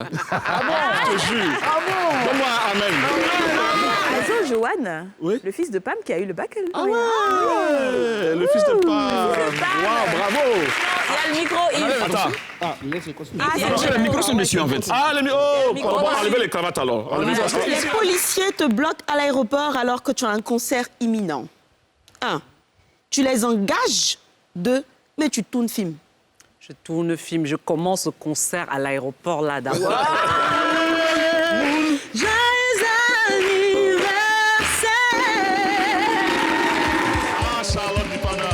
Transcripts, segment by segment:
Ah bon? Je te jure. Ah bon? Donne-moi un amen. Also Johan, Oui? le fils de Pam qui a eu le bac. Ah ouais, le fils de Pam. Waouh, bravo. Il y a le micro, Yves. Attends. Parce que les micros sont dessus, en fait. Ah, les oh, on va enlever les cravates alors. Les policiers te bloquent à l'aéroport alors que tu as un concert imminent. 1. Tu les engages. 2. Mais tu tournes film. Je tourne film, je commence le concert à l'aéroport là d'abord. Joyeux anniversaire. Ah, Charlotte Dupanda.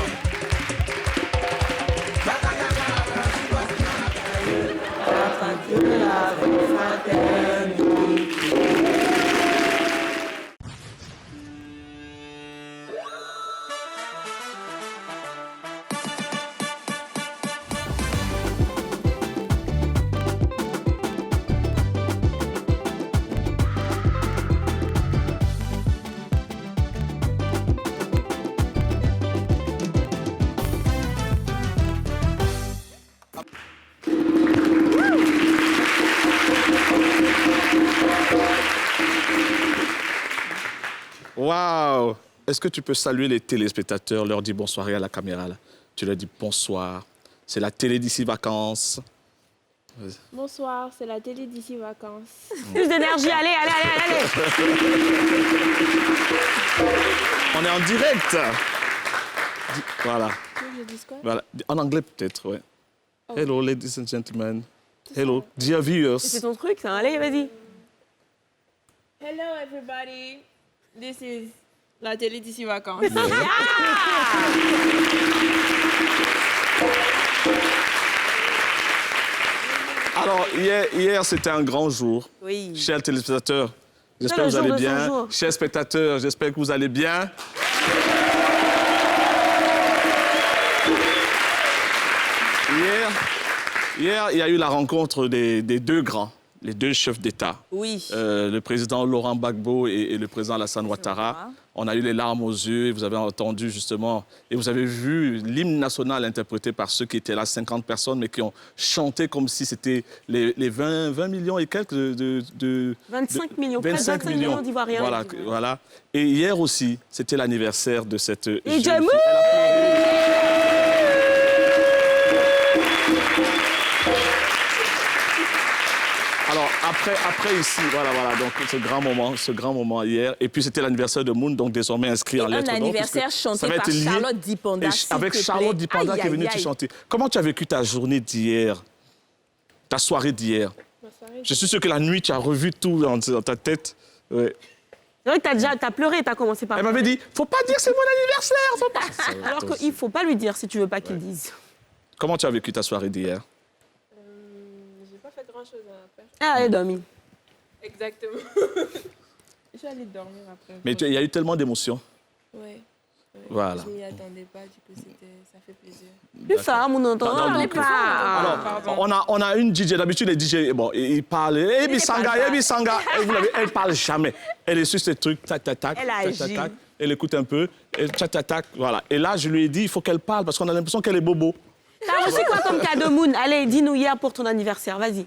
Waouh! Est-ce que tu peux saluer les téléspectateurs, leur dire bonsoir à la caméra là. Tu leur dis bonsoir. C'est la télé d'ici vacances. Bonsoir, c'est la télé d'ici vacances. Plus d'énergie, allez, allez, allez, allez. On est en direct. Voilà. Je dis quoi? Voilà. En anglais peut-être, ouais. Hello, ladies and gentlemen. Hello, dear viewers. C'est ton truc, ça. Allez, vas-y. Hello everybody, this is la télé d'ici vacances. Alors, hier c'était un grand jour. Oui. Chers téléspectateurs, j'espère le que vous jour allez de son bien. jour. Chers spectateurs, j'espère que vous allez bien. Hier, il y a eu la rencontre des deux grands, les deux chefs d'État. Oui. Le président Laurent Gbagbo et le président Alassane Ouattara. On a eu les larmes aux yeux, et vous avez entendu justement, et vous avez vu l'hymne national interprété par ceux qui étaient là, 50 personnes, mais qui ont chanté comme si c'était les 20 millions et quelques de 25 millions, près de 25 millions d'Ivoiriens. Voilà, voilà. Et hier aussi, c'était l'anniversaire de cette jeune fille. Jamou! Alors, après ici, voilà, donc ce grand moment hier. Et puis, c'était l'anniversaire de Moon, donc désormais inscrit en lettres d'or. Un anniversaire chanté par Charlotte Dipanda. Avec Charlotte Dipanda qui est venue te chanter. Comment tu as vécu ta journée d'hier, ta soirée d'hier? Je suis sûr que la nuit, tu as revu tout dans ta tête. Ouais. C'est vrai que t'as pleuré, t'as commencé par... Elle m'avait dit, faut pas dire c'est mon anniversaire, faut pas. Alors qu'il faut pas lui dire si tu veux pas qu'il dise. Comment tu as vécu ta soirée d'hier? J'ai pas fait grand chose après. Ah, elle a dormi. Exactement. Je suis allée dormir après. Mais il y a eu tellement d'émotions. Ouais. Voilà. Je m'y attendais pas, du coup ça fait plaisir. Plus femme, on entend. Non, On n'est pas... Alors, on a une DJ. D'habitude, les DJ, bon, ils parlent. Eh, Bissanga. Elle parle jamais. Elle est sur ces trucs, tac, tac, tac. Elle agit. Tac. Elle écoute un peu, et tac, tac, tac. Voilà. Et là, je lui ai dit, il faut qu'elle parle parce qu'on a l'impression qu'elle est bobo. T'as reçu quoi comme cadeau, Moon? Allez, dis-nous hier pour ton anniversaire, vas-y.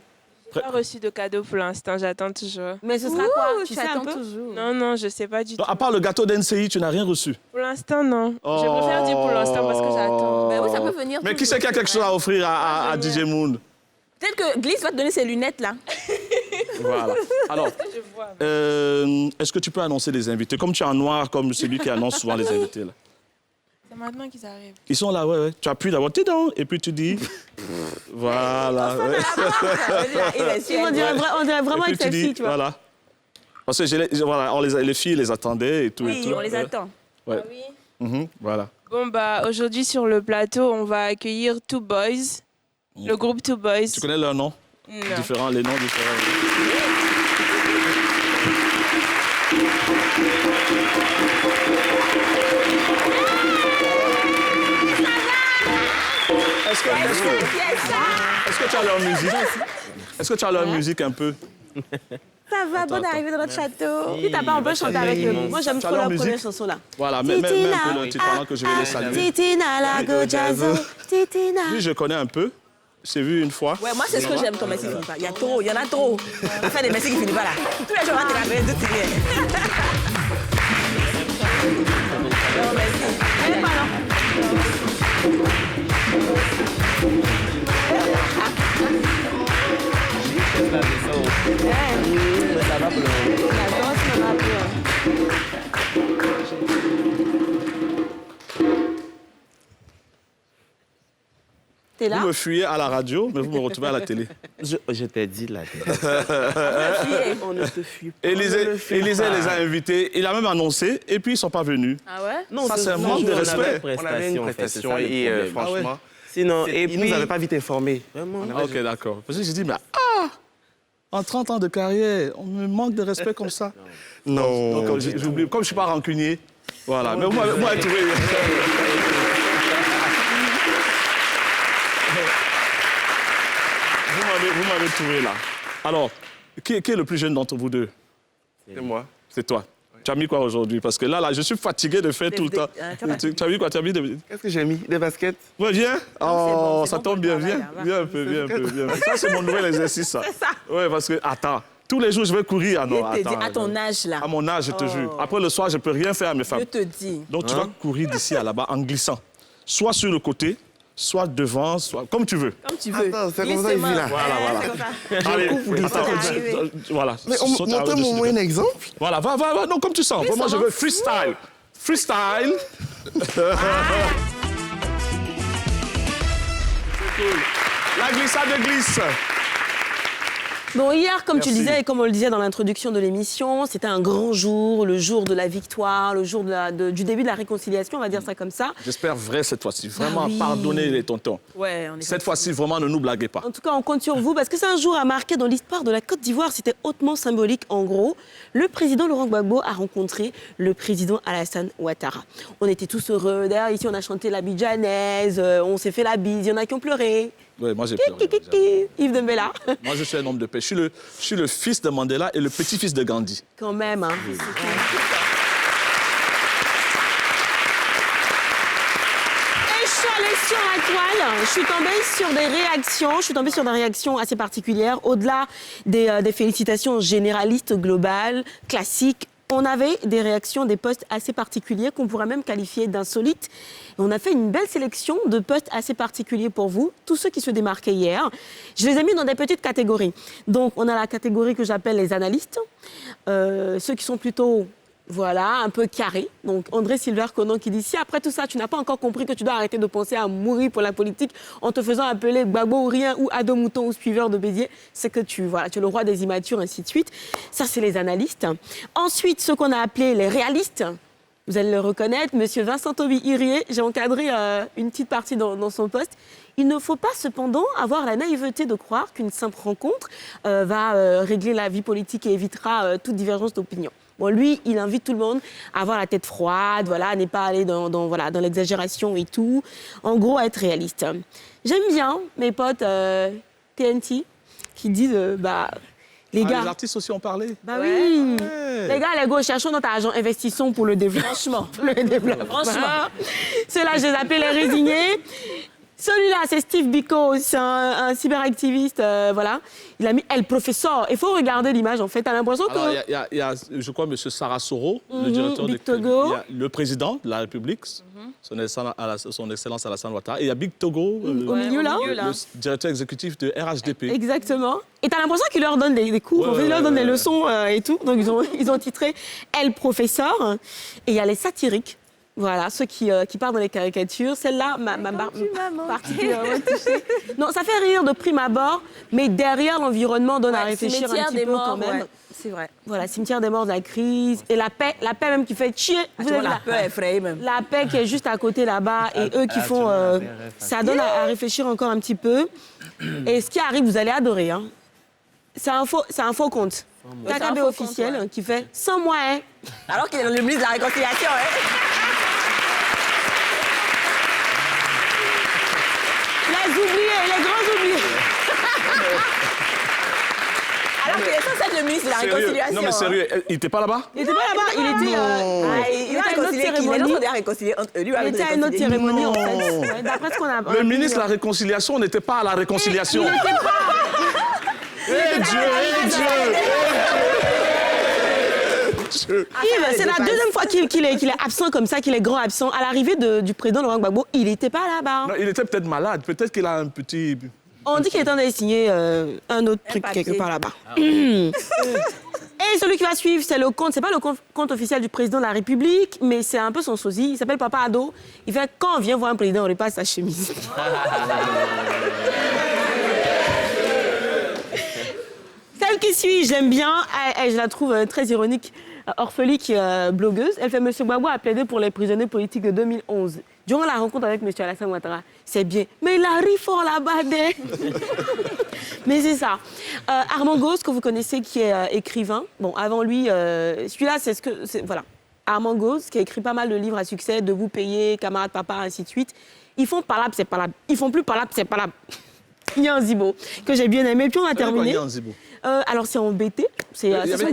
J'ai pas reçu de cadeau pour l'instant, j'attends toujours. Mais ce sera quoi? Tu sais un peu? toujours. Non, je sais pas du tout. À part le gâteau d'NCI, tu n'as rien reçu. Pour l'instant, non. Je préfère dire pour l'instant parce que j'attends. Ben oui, ça peut venir. Mais qui sait qui a quelque chose à offrir à DJ Moon? Peut-être que Gliss va te donner ses lunettes là. Voilà. Alors, est-ce que tu peux annoncer les invités? Comme tu es en noir, comme celui qui annonce souvent les invités là. C'est maintenant qu'ils arrivent. Ils sont là, ouais. Tu appuies d'abord, et puis tu dis... Voilà. Ouais. On dirait vraiment Et puis avec cette fille, tu vois. Voilà. Parce que les filles les attendaient et tout. Oui, et tout. on les attend. Ouais. Ah oui. Voilà. Bon, aujourd'hui sur le plateau, on va accueillir Two Boys, le groupe Two Boys. Tu connais leurs noms? Non. Différents, les noms différents. Est-ce que tu as leur musique? Est-ce que tu as leur musique un peu? Ça va, bonne arrivée dans notre château. Puis t'as pas un peu chanté avec eux. Moi, j'aime trop leur première chanson là. Voilà, même un peu le titre pendant que je vais les saluer. Titina la gojazo, Titina. Lui, je connais un peu. j'ai vu une fois. Ouais, moi, c'est ce que j'aime quand Messi finit pas. Il y a trop, il y en a trop. On fait des Messi qui finissent pas là. Tous les jours, on va te la faire, tout est Non, Messi. Elle est pas là. T'es là? Vous me fuyez à la radio, mais vous me retrouvez à la télé. Je t'ai dit la télé. On ne te fuit pas. Élisée les a invités, il a même annoncé, et puis ils ne sont pas venus. Ah ouais? Non, Ça, c'est un manque de respect. On avait une prestation et franchement, Sinon, et puis, nous n'avait pas vite informés. Vraiment. Ok, d'accord. Parce que j'ai dit, mais en 30 ans de carrière, on me manque de respect comme ça. Non. Donc, j'oublie, comme je ne suis pas rancunier, voilà. Mais vous m'avez trouvé. Vous m'avez trouvé là. Alors, qui est le plus jeune d'entre vous deux? C'est moi. C'est toi. Tu as mis quoi aujourd'hui? Parce que là, je suis fatigué de faire tout le temps. Tu as mis quoi? Tu as mis Qu'est-ce que j'ai mis? Des baskets? Ouais, viens. bon, Ça c'est tombe bon bien. pour le Viens. travail, Viens un peu, viens un peu. Viens. Ça, c'est mon nouvel exercice, ça. C'est ça. Ouais, parce que, attends, tous les jours, je vais courir. Ah non, Je te dis, attends. à ton âge là. À mon âge, je te jure. Après le soir, je ne peux rien faire à mes Je femmes. te dis. Donc, tu vas courir d'ici à là-bas en glissant. Soit sur le côté, soit devant, soit comme tu veux. Comme tu veux. Attends, c'est comme ça, il vit là. Voilà. Allez, voilà. Saute à Montrez-moi un exemple. Voilà, va, non, comme tu sens. Vraiment, je veux freestyle. Freestyle. C'est cool. La glissade de glisse. Bon, hier, comme tu Merci. le disais et comme on le disait dans l'introduction de l'émission, c'était un grand jour, le jour de la victoire, le jour du début de la réconciliation, on va dire ça comme ça. J'espère vrai cette fois-ci. Vraiment, oui. pardonnez les tontons. Ouais, on est Cette fois-ci, vraiment, ne nous blaguez pas. En tout cas, on compte sur vous parce que c'est un jour à marquer dans l'histoire de la Côte d'Ivoire. C'était hautement symbolique. En gros, le président Laurent Gbagbo a rencontré le président Alassane Ouattara. On était tous heureux. D'ailleurs, ici, on a chanté la bidjanaise, on s'est fait la bise, il y en a qui ont pleuré. Oui, moi, j'ai pleuré. Yves Dembélé. Moi, je suis un homme de paix. Je suis le fils de Mandela et le petit-fils de Gandhi. Quand même, hein. Et je suis allée sur la toile, je suis tombée sur des réactions assez particulières. Au-delà des félicitations généralistes, globales, classiques, on avait des réactions, des posts assez particuliers qu'on pourrait même qualifier d'insolites. Et on a fait une belle sélection de posts assez particuliers pour vous, tous ceux qui se démarquaient hier. Je les ai mis dans des petites catégories. Donc, on a la catégorie que j'appelle les analystes, ceux qui sont plutôt, voilà, un peu carrés. Donc, André Silver-Conan qui dit, si après tout ça, tu n'as pas encore compris que tu dois arrêter de penser à mourir pour la politique en te faisant appeler Gbagbo ou rien, ou Ado Mouton ou suiveur de Béziers, c'est que tu es le roi des immatures, ainsi de suite. Ça, c'est les analystes. Ensuite, ceux qu'on a appelés les réalistes. Vous allez le reconnaître, Monsieur Vincent Toby Hirier, j'ai encadré une petite partie dans son poste. Il ne faut pas cependant avoir la naïveté de croire qu'une simple rencontre va régler la vie politique et évitera toute divergence d'opinion. Bon, lui, il invite tout le monde à avoir la tête froide, voilà, à ne pas aller dans l'exagération et tout. En gros, à être réaliste. J'aime bien mes potes TNT qui disent, les gars... Les artistes aussi ont parlé. Bah oui. Ouais. Les gars, les gars, cherchons notre argent, investissons pour le développement. Franchement. Le développement. Franchement. Ceux-là, je les appelle les résignés. Celui-là, c'est Steve Biko, c'est un cyberactiviste, voilà. Il a mis El Professeur. Il faut regarder l'image, en fait. T'as l'impression que... Alors, il y a, je crois, M. Sarasoro, le directeur Big de... Togo. Il y a le président de la République, son Excellence Alassane Ouattara. Et il y a Big Togo, Au milieu, là. le directeur exécutif de RHDP. Exactement. Et t'as l'impression qu'il leur donne des cours, en fait, il leur donne des leçons et tout. Donc, ils ont titré El Professeur. Et il y a les satiriques. Voilà, ceux qui partent dans les caricatures. Celle-là m'a particulièrement touchée. Non, ça fait rire de prime abord, mais derrière, l'environnement donne à réfléchir un petit peu quand même. Ouais, c'est vrai. Voilà, cimetière des morts de la crise. Et la paix même qui fait chier. Vous avez La peur effrayée même. la paix qui est juste à côté là-bas et eux qui font... ça donne à réfléchir encore un petit peu. Et ce qui arrive, vous allez adorer. Hein. C'est un faux compte. KKB officiel compte, ouais. qui fait 100 mois. Hein. Alors qu'il est dans le ministre de la Réconciliation, hein. Les oubliés, les grands oubliés. Alors Il est censé être le ministre de la Sérieux? Réconciliation. Non, mais sérieux, il n'était pas là-bas? Il était pas là-bas, il était. Il va réconcilier qui? Les autres, on a réconcilié entre eux. Lui, Il était à une autre cérémonie, en fait. Ouais, d'après ce qu'on a. Le ministre de la Réconciliation n'était pas à la réconciliation. Eh Dieu, eh Dieu! Yves, c'est la deuxième fois qu'il est absent comme ça, qu'il est grand absent. À l'arrivée du président Laurent Gbagbo, il n'était pas là-bas. Non, il était peut-être malade. Peut-être qu'il a un petit... On dit qu'il est en train de signer un autre truc papier. quelque part là-bas. Et celui qui va suivre, c'est le compte. C'est pas le compte officiel du président de la République, mais c'est un peu son sosie. Il s'appelle Papa Ado. Il fait quand on vient voir un président, on repasse sa chemise. Celle qui suit, j'aime bien. Je la trouve très ironique. Orphelie, qui est blogueuse. Elle fait Monsieur Gbagbo a plaidé pour les prisonniers politiques de 2011. Durant la rencontre avec Monsieur Alassane Ouattara, c'est bien. Mais il arrive fort là-bas, Mais c'est ça. Armand Gauze, que vous connaissez, qui est écrivain. Bon, avant lui, celui-là, voilà. Armand Gauze, qui a écrit pas mal de livres à succès, De vous payer, Camarade Papa, ainsi de suite. Ils font parlable, c'est parlable. Ils font plus parlable, c'est parlable. Il y a un zibo que j'ai bien aimé. Puis on a terminé. Alors, c'est en BT. Il y avait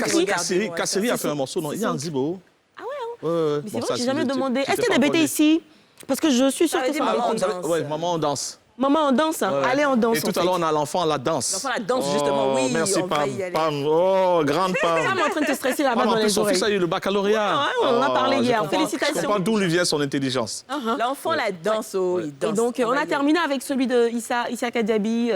Kasseri a fait un morceau. Non, il y a un zibo. Ah ouais, hein? Ouais. Mais c'est vrai que j'ai jamais demandé. Est-ce qu'il y a des BT ici? Parce que je suis sûre que c'est Maman, on pas danse. Oui, maman, on danse. Maman, on danse. Hein. Ouais. Allez, on danse. Et tout à l'heure, on a l'enfant à la danse. L'enfant la danse, justement, oui. Merci, on va y aller. Pam. Oh, grande Pam. Pam est en train de te stresser là-bas Pam, dans en plus, les son oreilles. fils a eu le baccalauréat. Ouais, on en a parlé hier. Je comprends Félicitations. d'où lui vient son intelligence. L'enfant la danse, il danse. Et donc, on a terminé avec celui de Issa Kadiaby,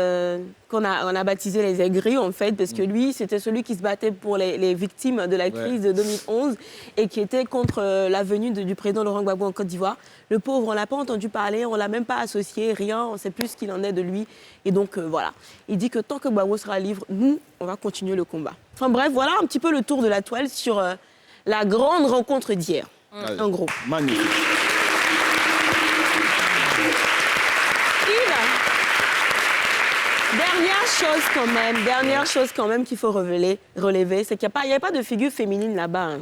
qu'on a baptisé les aigris, en fait, parce que lui, c'était celui qui se battait pour les victimes de la crise de 2011 et qui était contre la venue du président Laurent Gbagbo en Côte d'Ivoire. Le pauvre, on ne l'a pas entendu parler, on ne l'a même pas associé, rien, on ne sait plus ce qu'il en est de lui. Et donc, voilà. Il dit que tant que Gbagbo sera libre, nous, on va continuer le combat. Enfin bref, voilà un petit peu le tour de la toile sur la grande rencontre d'hier. En gros. Magnifique. Dernière chose quand même qu'il faut relever, c'est qu'il n'y avait pas de figure féminine là-bas. Hein.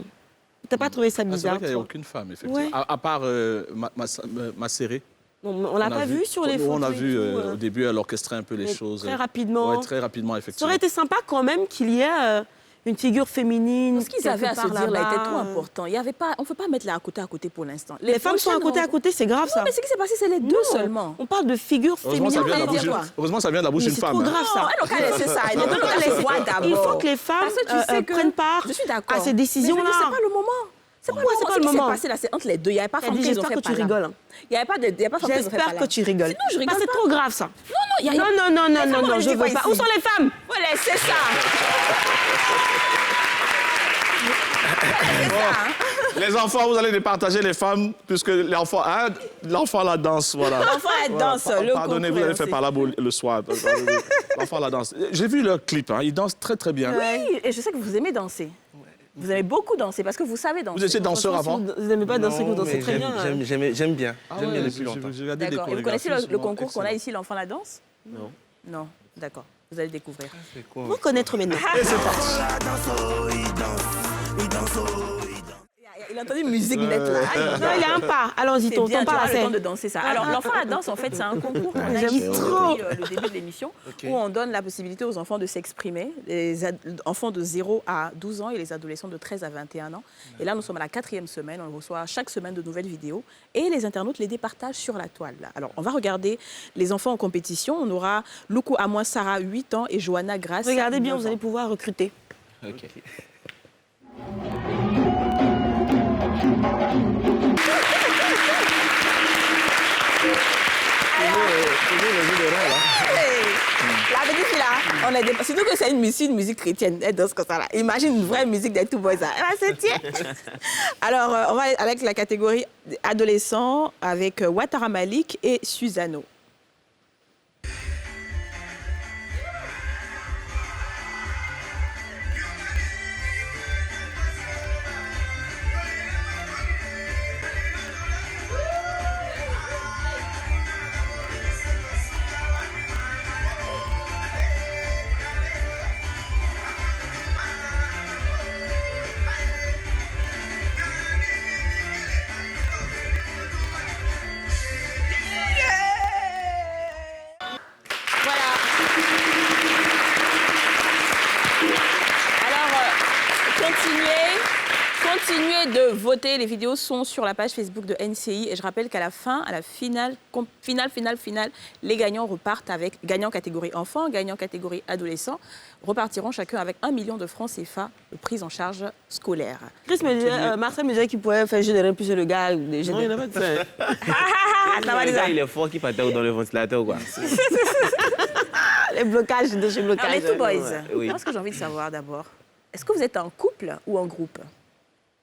T'as pas trouvé ça C'est bizarre? vrai qu'il n'y a aucune femme, effectivement. Ouais. À part ma série. On l'a pas vu sur les photos. On a et vu tout, au début, elle orchestrait un peu les choses. Très rapidement. Oui, très rapidement, Ça effectivement. aurait été sympa quand même qu'il y ait une figure féminine. Ce qu'ils avaient à se quelque part dire là là-bas. était trop important. Il y avait pas, on ne peut pas mettre là à côté pour l'instant. Les femmes sont à côté, c'est grave ça. Non, mais ce qui s'est passé, c'est les deux Non, seulement. On parle de figure Heureusement, féminine. ça vient de la bouche Mais d'une c'est femme. trop hein. grave ça. Non, elle n'a qu'à laisser ça. Elle n'a qu'à laisser voir d'abord. Il faut que les femmes Parce que tu sais que prennent part je suis d'accord. à ces Mais décisions-là. je dis, c'est pas le moment. C'est pas Pourquoi c'est pas le Ce qui s'est moment? passé là, c'est entre les deux. Il n'y avait pas Franck J'espère que tu rigoles. Il n'y avait pas Franck J'espère que tu rigoles. Sinon, je rigole Parce que c'est pas. trop grave ça. Non, Non, je veux pas. Où sont les femmes? Voilà, c'est ça. Les enfants, vous allez les partager, les femmes, puisque l'enfant la danse, voilà. L'enfant la danse, le Pardonnez, vous concours allez faire aussi. par là le soir. L'enfant la danse. J'ai vu leur clip, hein, ils dansent très très bien. Oui, et je sais que vous aimez danser. Vous aimez beaucoup danser parce que vous savez danser. Vous étiez danseur avant? Vous n'aimez pas danser, vous dansez mais très bien. J'aime bien. J'aime bien depuis J'ai longtemps. regardé des D'accord. Et vous connaissez chorégraphies, le souvent concours qu'on a excellentes. ici, l'enfant la danse? Non. Non, d'accord. Vous allez découvrir. C'est quoi? Comment connaître maintenant? Et c'est parti. Il a entendu musique nette là. Non, il y a un pas. Allons-y, C'est ton bien, tu pas auras à le temps faire. de danser ça. Alors, l'enfant à la danse, en fait, c'est un concours qu'on a J'aime ici trop. depuis le début de l'émission, Ok. où on donne la possibilité aux enfants de s'exprimer, les enfants de 0 à 12 ans et les adolescents de 13 à 21 ans. Et là, nous sommes à la 4e semaine, on reçoit chaque semaine de nouvelles vidéos et les internautes les départagent sur la toile. Là. Alors, on va regarder les enfants en compétition. On aura Loukou Amouin Sarah, 8 ans, et Johanna Grasse. Regardez bien, 9 vous ans. allez pouvoir recruter. Ok. La petite fille là, on est surtout que c'est une musique chrétienne, elle danse comme ça là. Imagine une vraie musique des Two Boys là. Elle va se tirer. Alors, on va avec la catégorie adolescent avec Ouattara Malik et Susano. Continuez de voter. Les vidéos sont sur la page Facebook de NCI. Et je rappelle qu'à la fin, à la finale, les gagnants repartent avec gagnant catégorie enfant, gagnant catégorie adolescent, repartiront chacun avec 1 million de francs CFA de prise en charge scolaire. Marcel me disait qu'il pouvait faire générer plus le gars. Non, il n'a pas de ça. Le gars, il est fort qui partait dans le ventilateur, quoi. Les blocages de chez blocage. Alors, les Two Boys, Oui. moi, ce que j'ai envie de savoir d'abord, est-ce que vous êtes en couple ou en groupe?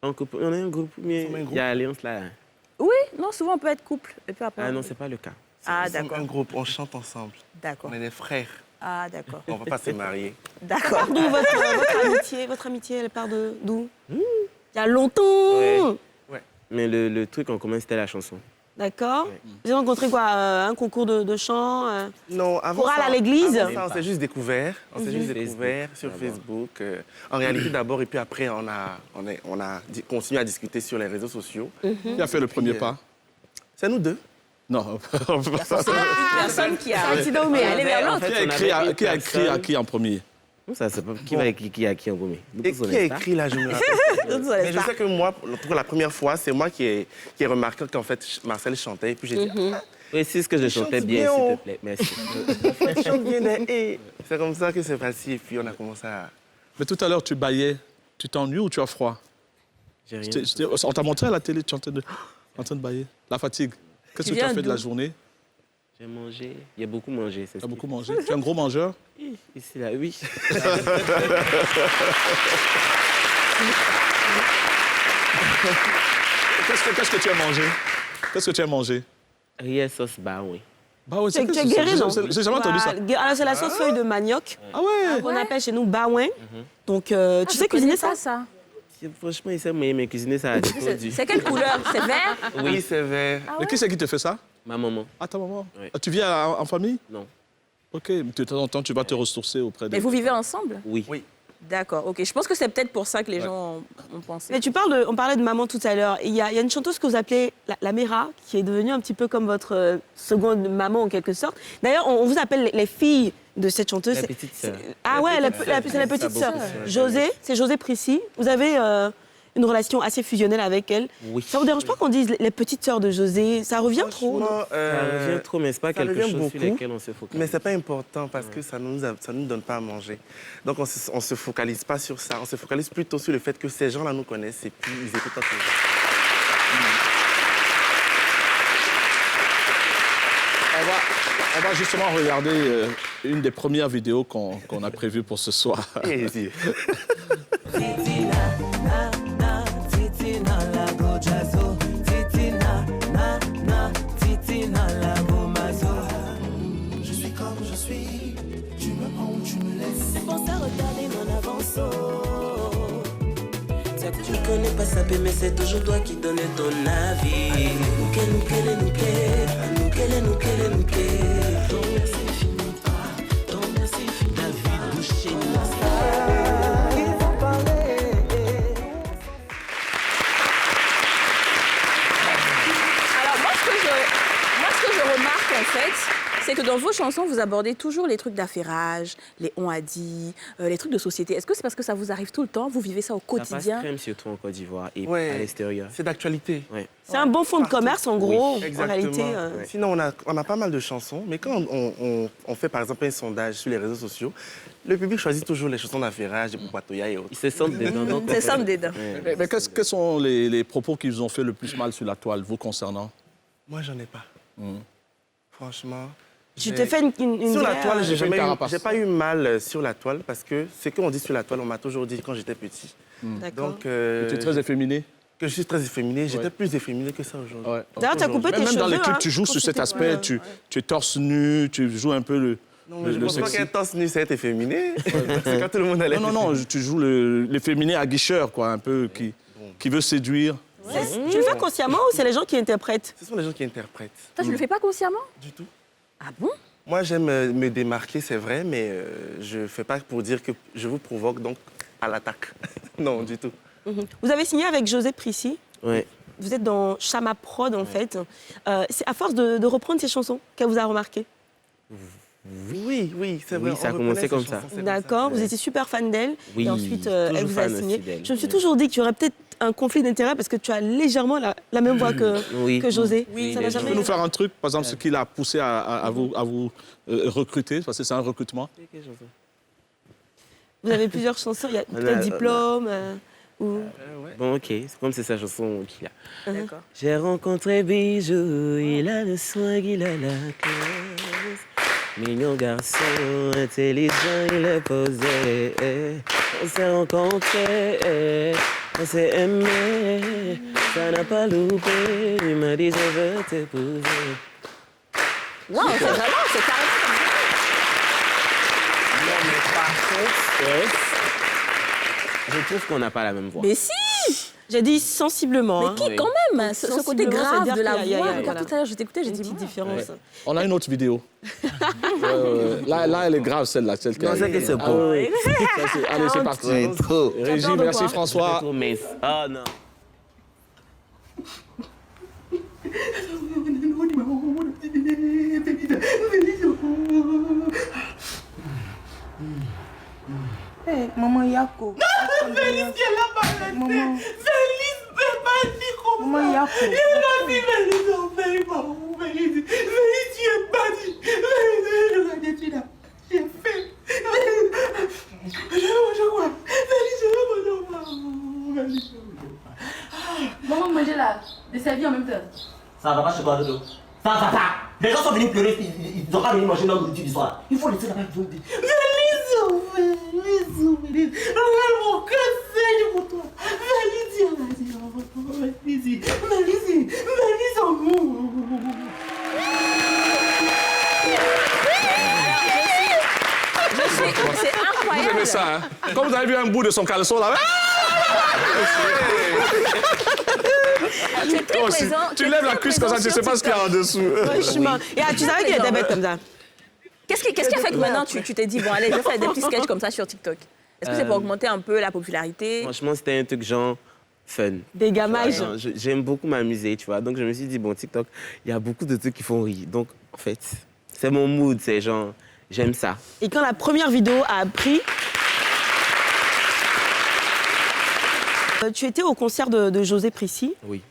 On est un groupe, mais il y a Alliance là. Oui, non, souvent on peut être couple. Et puis après, Ah non, c'est pas le cas. Ah, Nous sommes d'accord. un groupe, on chante ensemble. D'accord. On est des frères. Ah, d'accord. On ne va pas se marier. D'accord. D'où votre amitié, elle part d'où? Il y a longtemps. Ouais. Mais le truc en commun, c'était la chanson. D'accord. Ouais. Vous avez rencontré quoi? Un concours de chant? Non, avant Chorale ça, à l'église? avant ça, on s'est juste découvert. On s'est juste Facebook, découvert sur d'abord. Facebook. En réalité, d'abord, et puis après, on a continué à discuter sur les réseaux sociaux. Qui a fait le premier pas? C'est nous deux. Non. C'est une personne qui a Accident, mais allé vers En l'autre. fait, Qui a on avait écrit, une qui a écrit à qui en premier? Non, ça, c'est pas qui va écrire qui a qui en premier. Nous, Et tous, on qui est a stars. écrit là, je me rappelle. Mais je sais que moi, pour la première fois, c'est moi qui ai remarqué qu'en fait, Marcel chantait. Et puis j'ai dit, Oui, c'est ce que je chantais chante bien, bien, s'il oh. te plaît. Merci. il chante bien. Et c'est comme ça que c'est passé. Et puis on a commencé à... Mais tout à l'heure, tu baillais. Tu t'ennuies ou tu as froid? J'ai rien. On t'a montré à la télé, tu es en train de bailler. La fatigue. Qu'est-ce que tu as viens fait de la d'où? journée? J'ai mangé. Il y a beaucoup mangé. Tu as beaucoup mangé. Tu es un gros mangeur? Ici, là, oui. Qu'est-ce que tu as mangé? Qu'est-ce que tu as mangé? Rien sauce bar, oui. Bah ouais, Tu es guéri, non? J'ai jamais entendu ça. Alors, c'est la sauce feuille de manioc Ah ouais? qu'on appelle chez nous baouin. Donc, tu Ah, sais je cuisiner connais ça? pas ça. Franchement, il sait moyen, mais cuisiner, ça a été trop dur. C'est quelle couleur? C'est vert? Oui, c'est vert. Mais qui c'est qui te fait ça? Ma maman. Ah, ta maman? Oui. Ah, tu vis en famille? Non. Ok, mais de temps en temps, tu vas te ressourcer auprès Mais d'elle. vous vivez ensemble? Oui. Oui. D'accord, ok. Je pense que c'est peut-être pour ça que les gens ont pensé. Mais on parlait de maman tout à l'heure. Il y a une chanteuse que vous appelez la Mera, qui est devenue un petit peu comme votre seconde maman en quelque sorte. D'ailleurs, on vous appelle les filles de cette chanteuse. La C'est- petite sœur. Ah ouais, c'est la petite sœur. José, c'est José Prissy. Vous avez une relation assez fusionnelle avec elle. Oui. Ça vous dérange pas qu'on dise les petites sœurs de José? Ça revient trop? Franchement, Ça revient trop, mais c'est pas ça quelque revient chose sur beaucoup, lequel on se focalise. Mais c'est pas important parce que ça nous donne pas à manger. Donc on se focalise pas sur ça. On se focalise plutôt sur le fait que ces gens-là nous connaissent et puis ils écoutent notre musique. On va justement regarder une des premières vidéos qu'on a prévues pour ce soir. Et dis, Je suis comme je suis, tu me prends ou tu me laisses. Pense à regarder mon avanceau. Tu ne connais pas ça, mais c'est toujours toi qui donnes ton avis. Nous Ton merci finit pas, ton merci finit ta vie bouchée. Alors, moi, ce que je remarque, en fait, c'est que dans vos chansons, vous abordez toujours les trucs d'affairage, les on a dit, les trucs de société. Est-ce que c'est parce que ça vous arrive tout le temps? Vous vivez ça au Ça passe quotidien? crème, surtout en Côte d'Ivoire et Ouais. à l'extérieur. c'est d'actualité. Ouais. C'est un bon fonds de commerce, en gros, en Exactement. réalité. Sinon, on a pas mal de chansons, mais quand on fait par exemple un sondage sur les réseaux sociaux, le public choisit toujours les chansons d'affairage, de Poupatoya et autres. Ils se sentent dedans. donc- C'est ça, dedans. Ouais. Mais quels sont les propos qui vous ont fait le plus mal sur la toile, vous concernant? Moi, j'en ai pas. Franchement. Tu t'es fait une Sur la vraie, toile, une carapace. j'ai pas eu mal sur la toile parce que ce qu'on dit sur la toile, on m'a toujours dit quand j'étais petit. D'accord. Donc, Tu es très efféminé? que je suis très efféminé. J'étais Ouais. plus efféminé que ça aujourd'hui. D'ailleurs, tu as coupé tes Même cheveux. dans les clips, hein, tu joues quand sur cet c'était- aspect, tu es torse nu, tu joues un peu le Non, mais je pense pas sexy. qu'un torse nu, c'est être efféminé. C'est quand tout le monde allait. Non, tu joues l'efféminé aguicheur, quoi, un peu, qui veut séduire. Tu le fais consciemment ou c'est les gens qui interprètent? Ce sont les gens qui interprètent. Toi, tu le fais pas consciemment? Du tout. Ah bon? Moi, j'aime me démarquer, c'est vrai, mais je fais pas pour dire que je vous provoque donc à l'attaque. Non, du tout. Vous avez signé avec José Prissy. Ouais. Vous êtes dans Chama Prod, en fait. C'est à force de reprendre ces chansons qu'elle vous a remarqué. Oui, c'est vrai. Oui, ça a on commencé reconnaît comme ces ça. chansons, c'est D'accord, comme vous ça. étiez super fan d'elle. Oui, Et ensuite, toujours elle vous a fan signé. aussi d'elle. Je me suis toujours dit qu'il y aurait peut-être un conflit d'intérêts parce que tu as légèrement la même voix Oui. que José. Oui, Ça les n'a gens- Tu jamais... peux nous faire un truc, par exemple, ce qui l'a poussé à vous recruter, parce que c'est un recrutement. Vous avez plusieurs chansons, il y a On a- peut-être Diplôme ou... Bon, ok, c'est comme c'est sa chanson qu'il a. D'accord. J'ai rencontré Bijou, il a le soin, il a la classe. Mignon garçon, intelligent, il est posé. On s'est rencontrés, on s'est aimé. Ça n'a pas loupé, il m'a dit je veux t'épouser. Wow, c'est vraiment, c'est carrément comme ça. Non, mais par contre, je trouve qu'on n'a pas la même voix. Mais si. J'ai dit sensiblement. Mais hein. qui, Oui. quand même, ce côté Sensiblement, grave c'est-à-dire de la qu'il y a- voix. il y a- Regarde, voilà. tout à l'heure, je t'écoutais, j'ai Une dit, petite mince. différence. On a une autre vidéo. Là, elle est grave, celle-là. Celle qui Non, a- c'est que c'est Ah beau. ouais. Allez, c'est parti. Oui, trop. Régie, T'attends de merci quoi François. Trop mince. Oh non. Maman Yako. Félix, elle a pas maman. Félix, maman Yako. Il a dit Félix, Félix, Félix, Félix, tu es bandit. Félix, tu l'as. J'ai fait. Je vois. Félix, je vois. Félix, Maman mangeait là, de servir en même temps. Ça va pas chez toi, Dodo. Ça. Les gens sont venus pleurer, ils n'ont pas venu manger notre nourriture du soir. Il faut laisser la même chose. Félix, regarde mon cœur saigne pour toi. Félix, Félix, amour. C'est Vous incroyable. aimez ça, hein? Comme vous avez vu un bout de son caleçon là. Tu es très Toi aussi, présent. tu lèves la cuisse comme ça, tu ne sais pas ce qu'il y a en dessous. Franchement. Et, tu savais qu'il était bête comme ça. Qu'est-ce qui a fait que maintenant tu t'es dit, bon, allez, je vais faire des petits sketchs comme ça sur TikTok? Est-ce que c'est pour augmenter un peu la popularité? Franchement, c'était un truc genre fun. Des gammages. Non, j'aime beaucoup m'amuser, tu vois. Donc, je me suis dit, bon, TikTok, il y a beaucoup de trucs qui font rire. Donc, en fait, c'est mon mood, c'est genre, j'aime ça. Et quand la première vidéo a pris, tu étais au concert de José Prissy. Oui.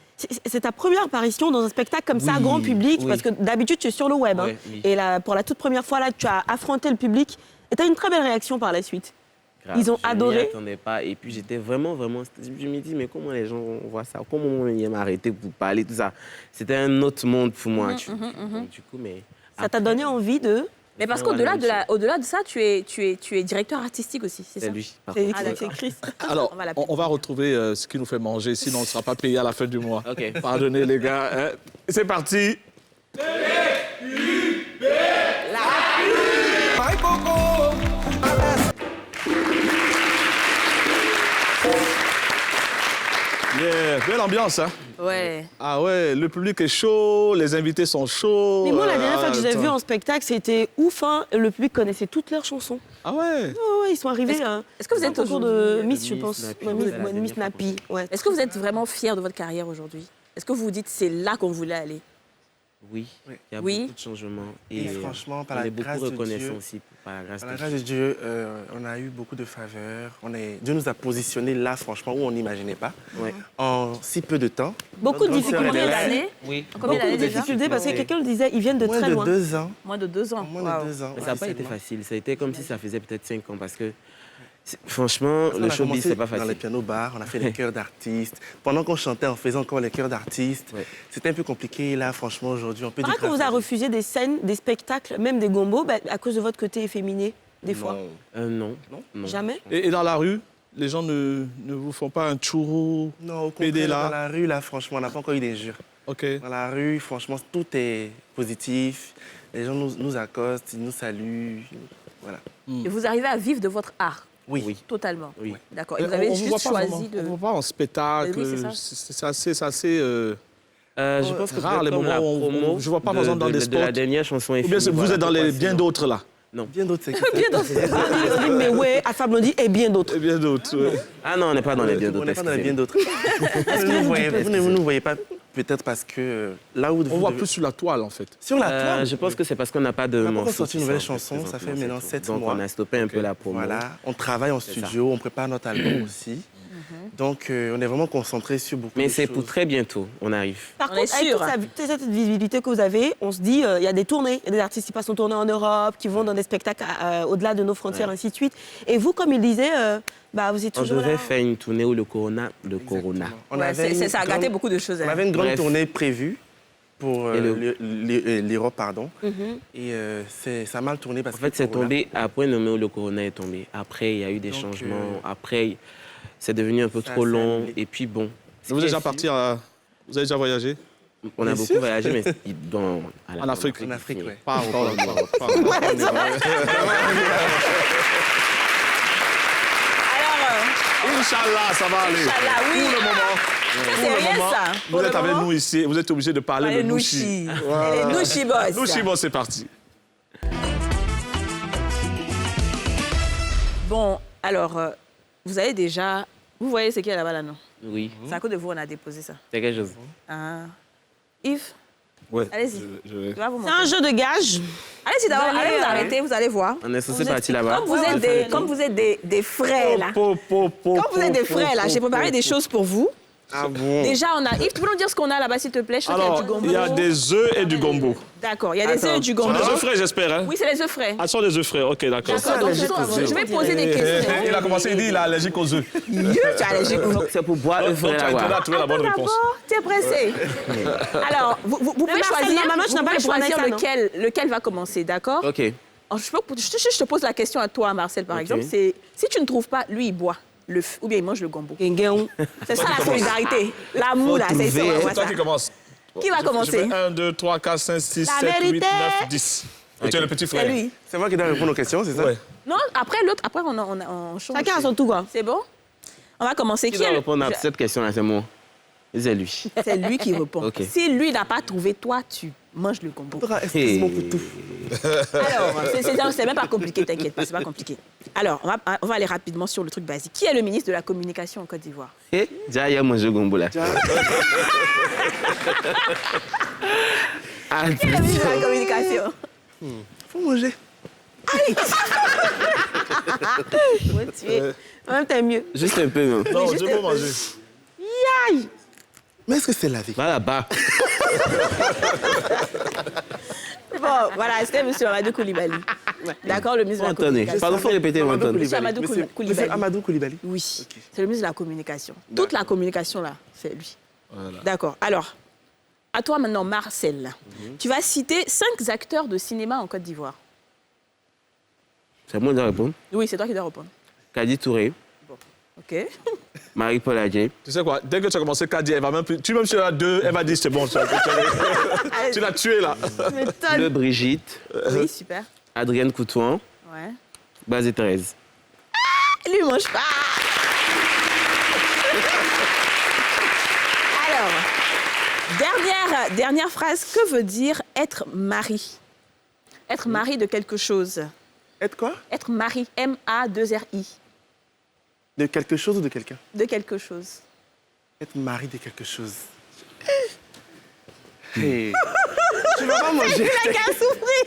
C'est ta première apparition dans un spectacle comme ça, Oui, grand public, oui. parce que d'habitude, tu es sur le web. Ouais, hein. oui. Et là, pour la toute première fois, là, tu as affronté le public. Et tu as une très belle réaction par la suite. Grave, Ils ont je adoré. m'y attendais pas. Et puis, j'étais vraiment... Je me dis, mais comment les gens voient ça? Comment on vient m'arrêter pour parler, tout ça? C'était un autre monde pour moi. Donc, du coup, mais... Ça t'a donné envie de... Mais parce Faire qu'au-delà la au-delà de ça, tu es directeur artistique aussi, c'est ça? C'est lui. par C'est contre. c'est Chris. Alors, On va l'appeler. on va retrouver ce qui nous fait manger, sinon on ne sera pas payé à la fin du mois. OK. Pardonnez les gars. Hein. C'est parti. Yeah, belle ambiance, hein? Ouais. Ah ouais, le public est chaud, les invités sont chauds. Mais moi, la dernière fois que je les ai attends. vus en spectacle, c'était ouf. Hein. Le public connaissait toutes leurs chansons. Ah ouais? Oh, ouais, ils sont arrivés. Est-ce que vous êtes au concours de Miss, je Miss pense. Nappy. Ouais, C'est la dernière Miss fois Nappy. Ouais. Est-ce que vous êtes vraiment fier de votre carrière aujourd'hui? Est-ce que vous vous dites c'est là qu'on voulait aller? Oui, il y a Oui. beaucoup de changements. Et franchement, par on la est beaucoup grâce de reconnaissant Dieu, aussi par la grâce par de la Dieu. grâce de Dieu, on a eu beaucoup de faveurs. Dieu nous a positionnés là, franchement, où on n'imaginait pas, Ouais. en si peu de temps. Beaucoup de Notre sœur, difficultés. elle est là. D'années? Oui. Combien d'années Beaucoup de déjà? difficultés parce que Ouais. quelqu'un le disait, ils viennent de Moins très de loin. 2 ans. Moins de 2 ans. Moins Waouh. de 2 ans. Mais ça n'a pas été seulement. facile. Ça a été comme si ça faisait peut-être 5 ans parce que, franchement, On le a showbiz, commencé c'est pas dans les facile. pianos-bars, on a fait les chœurs d'artistes. Pendant qu'on chantait, on faisait encore les chœurs d'artistes. Ouais. C'était un peu compliqué. Là, franchement, aujourd'hui, on peut dire Paraît qu'on vous a grâce à refusé des scènes, des spectacles, même des gombos, bah, à cause de votre côté efféminé, des Dieu. fois. Non. Non. Jamais. Et dans la rue, les gens ne vous font pas un churro? Non, au PD contraire, là. dans la rue, là, franchement, on n'a pas encore eu d'injures. OK. Dans la rue, franchement, tout est positif. Les gens nous accostent, ils nous saluent. Voilà. Et vous arrivez à vivre de votre art? Oui. Totalement. Oui. D'accord. Et Et vous avez on vous voit juste pas choisi vraiment. de... On ne voit pas en spectacle. Oui, c'est ça. C'est assez Je pense que rare peut-être les comme moments la où promo je vois pas, par exemple, dans des de la spots. dernière chanson. Ou bien vous êtes dans les bien d'autres là. Bien d'autres, c'est Bien d'autres. On dit, mais ouais, Alpha Blondy et bien d'autres. Et bien d'autres. Ouais. Ah non, on n'est pas dans les bien On d'autres. n'est pas dans les bien excusez-moi. d'autres. Vous ne nous voyez pas. peut-être parce que là où... On voit plus sur la toile, en fait. Sur la toile? Je pense que c'est parce qu'on n'a pas de On n'a pas morceau sorti une qui nouvelle sort, chanson, ça fait présentement, maintenant c'est 7 tout. mois. Donc on a stoppé un peu la promo. Voilà, on travaille en studio, on prépare notre album aussi. Donc on est vraiment concentré sur beaucoup de Mais choses. c'est pour très bientôt, on arrive. Par On est contre, avec sûr. toute cette visibilité que vous avez, on se dit, il y a des tournées, il y a des artistes qui passent en tournée en Europe, qui vont dans des spectacles au-delà de nos frontières, ainsi de suite. Et vous, comme il disait, vous êtes On toujours devait là. faire une tournée où le Corona. On Ouais, avait ça a une gâté grande- beaucoup de choses. On hein. avait une grande Bref. tournée prévue pour Et l'Europe, pardon. Mhm. Et ça a mal tourné parce En fait, que c'est Corona. tombé après le moment où le Corona est tombé. Après, il y a eu des Donc, changements. Après, c'est devenu un peu ça trop s'est long. annulé. Et puis bon. Vous êtes déjà parti Vous avez déjà voyagé? On a Bien beaucoup sûr. voyagé, mais En Afrique? En Afrique, oui. Pas encore. Inch'Allah, ça va aller. Inch'Allah, oui. Pour le moment. Ça, Pour c'est le rien, moment, ça. Vous êtes avec nous ici, vous êtes obligé de parler Allez, de Nouchi. Nouchi. Allez, Nouchi Boss. Nouchi Boss, c'est parti. Bon, alors, vous avez déjà... Vous voyez ce qu'il y a là-bas, là, non? Oui, C'est à cause de vous on a déposé ça. c'est quelque chose. Ah. Yves, Ouais. allez-y. Je vais- Je vais vous C'est montrer. un jeu de gage. Allez-y d'abord, Vous allez, allez vous arrêter, vous allez voir. On est censé Vous partir êtes- là-bas. Comme vous êtes des frères, là. Comme vous êtes des frères, là, j'ai préparé des choses pour vous. Ah bon? Déjà, on a... Yves, tu peux nous dire ce qu'on a là-bas, s'il te plaît? Je sais qu'il y a Alors, du gombo. il y a des œufs et du gombo. D'accord, il y a des œufs et du Ce sont gombo. des œufs frais, j'espère. Hein? Oui, c'est les œufs frais. Ah, ce sont des œufs frais, ok, d'accord. D'accord, donc je vais poser des questions. Il a commencé, il dit il est allergique aux œufs. Tu es allergique aux Donc c'est pour boire le Donc, frais tu as là-bas. intérêt à trouver la bonne réponse. D'abord, tu es pressé. Alors, vous pouvez Marcel, choisir, normalement, tu vous n'as pas pouvez le droit choisir d'être ça, non? lequel va commencer, d'accord? Ok. Je te pose la question à toi, Marcel, par Ok. exemple. C'est si tu ne trouves pas, lui, il boit ou bien il mange le gombo. C'est ça la solidarité. L'amour, là, c'est ça. trouver, on hein. voit C'est toi ça. qui commence. Qui va commencer? 1, 2, 3, 4, 5, 6, La 7, 8, vérité. 9, 10. Et tu es le petit C'est frère. lui. C'est moi qui dois répondre aux questions, c'est ça? Ouais. Non, après, l'autre, après, on change. Chacun a son tour, quoi. C'est bon? On va commencer. Qui doit répondre à cette question-là, c'est moi. C'est lui. C'est lui qui répond. Ok. Si lui n'a pas trouvé, toi, tu manges le combo. Excuse-moi pour tout. Alors, c'est même pas compliqué, t'inquiète pas, c'est pas compliqué. Alors, on va aller rapidement sur le truc basique. Qui est le ministre de la Communication en Côte d'Ivoire? Eh, déjà, il y a mangé gombo là. Qui est le ministre de la Communication? Faut manger. Ouais, tu es. En même temps, mieux. Juste un peu, non. Non, je peux manger. Aïe! Mais est-ce que c'est la vie? Va là-bas. Bon, voilà, c'était M. Amadou Koulibaly. D'accord, le ministre de la Attendez, Communication. pardon, faut répéter, Amadou Antoine. Monsieur Amadou Monsieur Koulibaly. Amadou Koulibaly. Oui, c'est le ministre de la Communication. Toute la communication, là, c'est lui. Voilà. D'accord. Alors, à toi maintenant, Marcel. Tu vas citer 5 acteurs de cinéma en Côte d'Ivoire. C'est moi qui dois répondre. Oui, c'est toi qui dois répondre. Kadi Touré, OK. Marie-Paul Adjé, Tu sais quoi, dès que tu as commencé Kadi, elle va même plus. Tu même si tu as 2, elle va dire c'est bon. Tu l'as tué là. Le Brigitte, Oui, super. Adrienne Coutouan, Ouais. Baz et Thérèse. Lui, il mange pas. Alors, dernière phrase. Que veut dire être mari? Être mari de quelque chose. Être quoi? Être mari. M-A-2-R-I. De quelque chose ou de quelqu'un? De quelque chose. Être mari de quelque chose. Hey. Tu vas pas manger. Il a qu'à souffrir.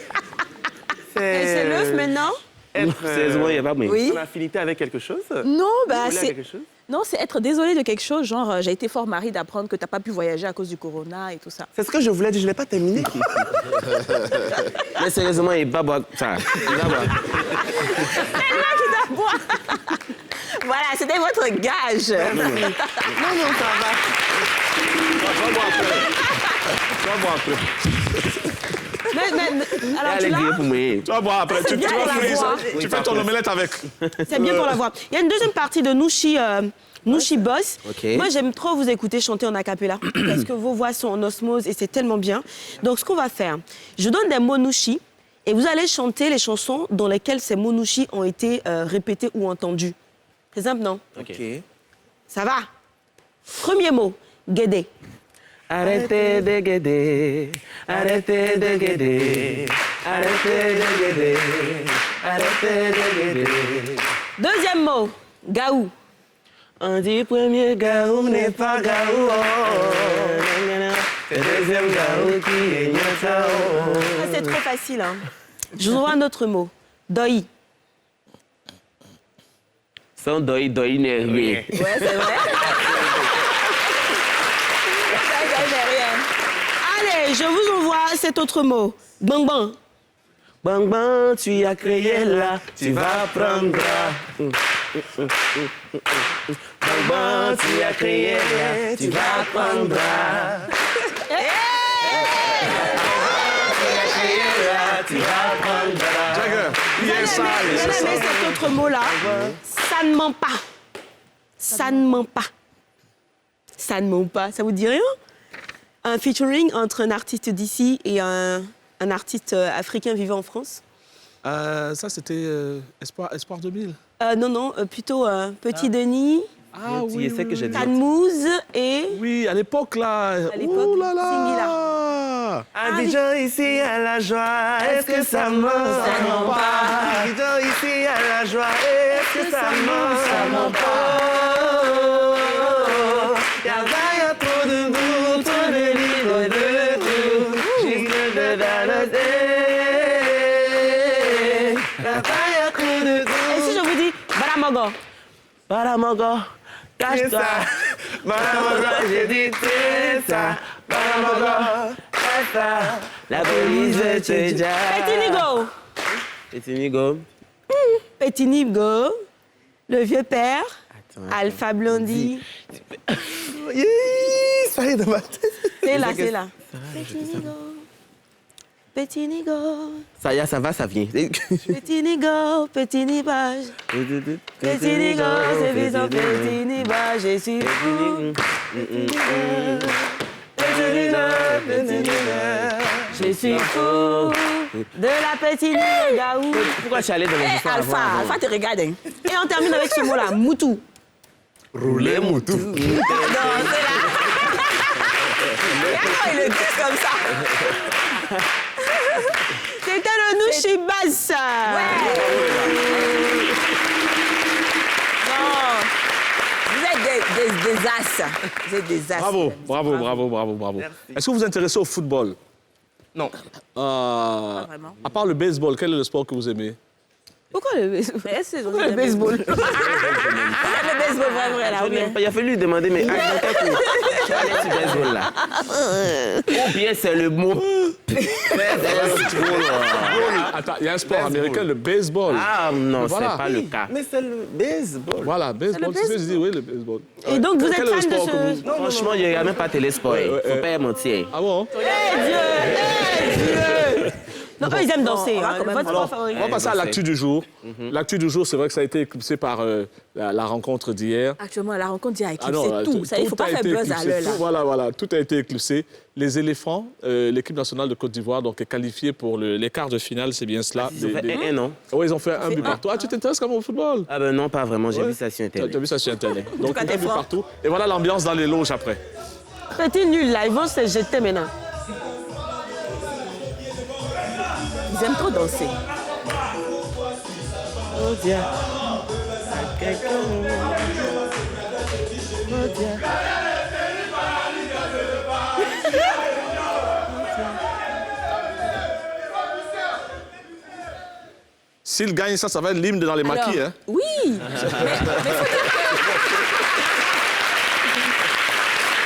C'est l'œuf maintenant? Être Sérieusement, il n'y a pas moyen. Oui. en affinité avec quelque chose? Non, bah, Voler à c'est... quelque chose? Non, c'est être désolé de quelque chose, genre j'ai été fort mari d'apprendre que tu n'as pas pu voyager à cause du corona et tout ça. C'est ce que je voulais dire, je ne l'ai pas terminé. Mais sérieusement, il va boire ça. Il va boire. C'est moi qui dois boire. Voilà, c'était votre gage. Non, ça va. Tu vas boire après. Tu vas boire après. Alors, tu Allez, l'as? viens pour moi. Tu vas boire après. Tu bien vas pour la finir ça. voix. Tu fais ton omelette avec. C'est bien pour la voix. Il y a une deuxième partie de Nouchi Boss. Ok. Moi, j'aime trop vous écouter chanter en a cappella parce que vos voix sont en osmose et c'est tellement bien. Donc, ce qu'on va faire, je donne des mots Nouchi et vous allez chanter les chansons dans lesquelles ces mots Nouchi ont été répétés ou entendus. C'est simple, non? Ok. Ça va? Premier mot, Guédé. Arrêtez de guider, arrêtez de guider, arrêtez de guider, arrêtez de guider. Deuxième mot, Gaou. On dit premier gaou n'est pas gaou. deuxième gars qui est Nyatao. Ah, c'est trop facile. Hein. Je vous envoie un autre mot. Doi. Sans doi n'est rien. Ouais, c'est vrai. Allez, je vous envoie cet autre mot. Bang bang. Bang bang, tu as créé là, tu vas prendre. Bang bang, tu as créé là, tu vas prendre. Vous allez aimer cet autre mot-là. Ça ne ment pas. Ça ne ment pas. Ça ne ment pas. Ça vous dit rien? Un featuring entre un artiste d'ici et un artiste africain vivant en France? Ça, c'était Espoir 2000. Non, plutôt Petit Denis, Ah oui, c'est que j'ai dit. Canmouze et... Oui, à l'époque, là. À l'époque, Ouh là là. Singila. Abidjan ici à la joie, est-ce que ça ment? Ça ment pas. Abidjan ici à la joie, est-ce que ça ment? Ça ment pas. Y'a trop de goût, trop de livres de tout. Juste de valoter. Y'a trop de goût. Et si je vous dis Baramogo? Baramogo, cache-toi. Baramogo, j'ai dit c'est ça. Baramogo, cache-toi. La police veut te dire. Petit Nigo. Petit Nigo. Petit Nigo. Le vieux père. Alpha Blondie. Ça y est dans ma tête. C'est là, c'est là. Petit Nigo. Petit Nigo. Ça y est, ça va, ça vient. Petit Nigo, petit nibage. Petit Nigo, c'est visant, petit nibage. Je suis fou. Petit Nigo, petit nibage. Je suis fou de la petite Nigaou. Pourquoi tu es allé dans les histoires Alpha, avant? Alpha te regarde. Hein. Et on termine avec ce mot-là, Moutou. Rouler moutou. Non, c'est là. Regarde, il le dit comme ça. C'était le Nouchibas. Vous êtes des as. Vous êtes des as. Bravo. Est-ce que vous vous intéressez au football? Non. Pas vraiment. À part le baseball, quel est le sport que vous aimez? Pourquoi le baseball? Pourquoi le baseball? Le baseball, vrai, là. Il a fallu lui demander, mais dans quel coup tu vas aller sur baseball là? Ou bien c'est le mot. Attends, il y a un sport américain, le baseball. Ah non, Voilà. c'est pas le cas. Mais c'est le baseball. Voilà, baseball, c'est ce que je dis, oui, le baseball. Et donc, vous êtes Quel est le fan de sport que ce... vous- Franchement, il n'y a même pas télésport. Faut pas mentir. Ah bon? Non, eux, ils aiment danser. on va Hein. quand même- Votre sport favori? On va passer à l'actu du jour. L'actu du jour, c'est vrai que ça a été éclipsé par la rencontre d'hier. Actuellement, la rencontre d'hier a Ah non, éclipsé tout. Ça, il ne faut tout a pas faire été buzz à éclipsé. l'heure, là. Voilà, tout a été éclipsé. Les éléphants, l'équipe nationale de Côte d'Ivoire, donc est qualifiée pour les quarts de finale, c'est bien cela. Ils ont fait un, non? Oui, ils ont fait un but partout. Ah, tu t'intéresses quand même au football? Ah ben non, pas vraiment. J'ai vu ça sur Tu as Internet. vu ça sur Internet. Donc, cas, un t'es but fort. partout. Et voilà l'ambiance dans les loges après. Petit nul, là. Ils vont se jeter maintenant. Ils aiment trop danser. Oh Dieu. Quelqu'un. Oh Dieu. S'ils gagnent ça, ça va être l'hymne dans les maquis. Hein. Oui. Mais faut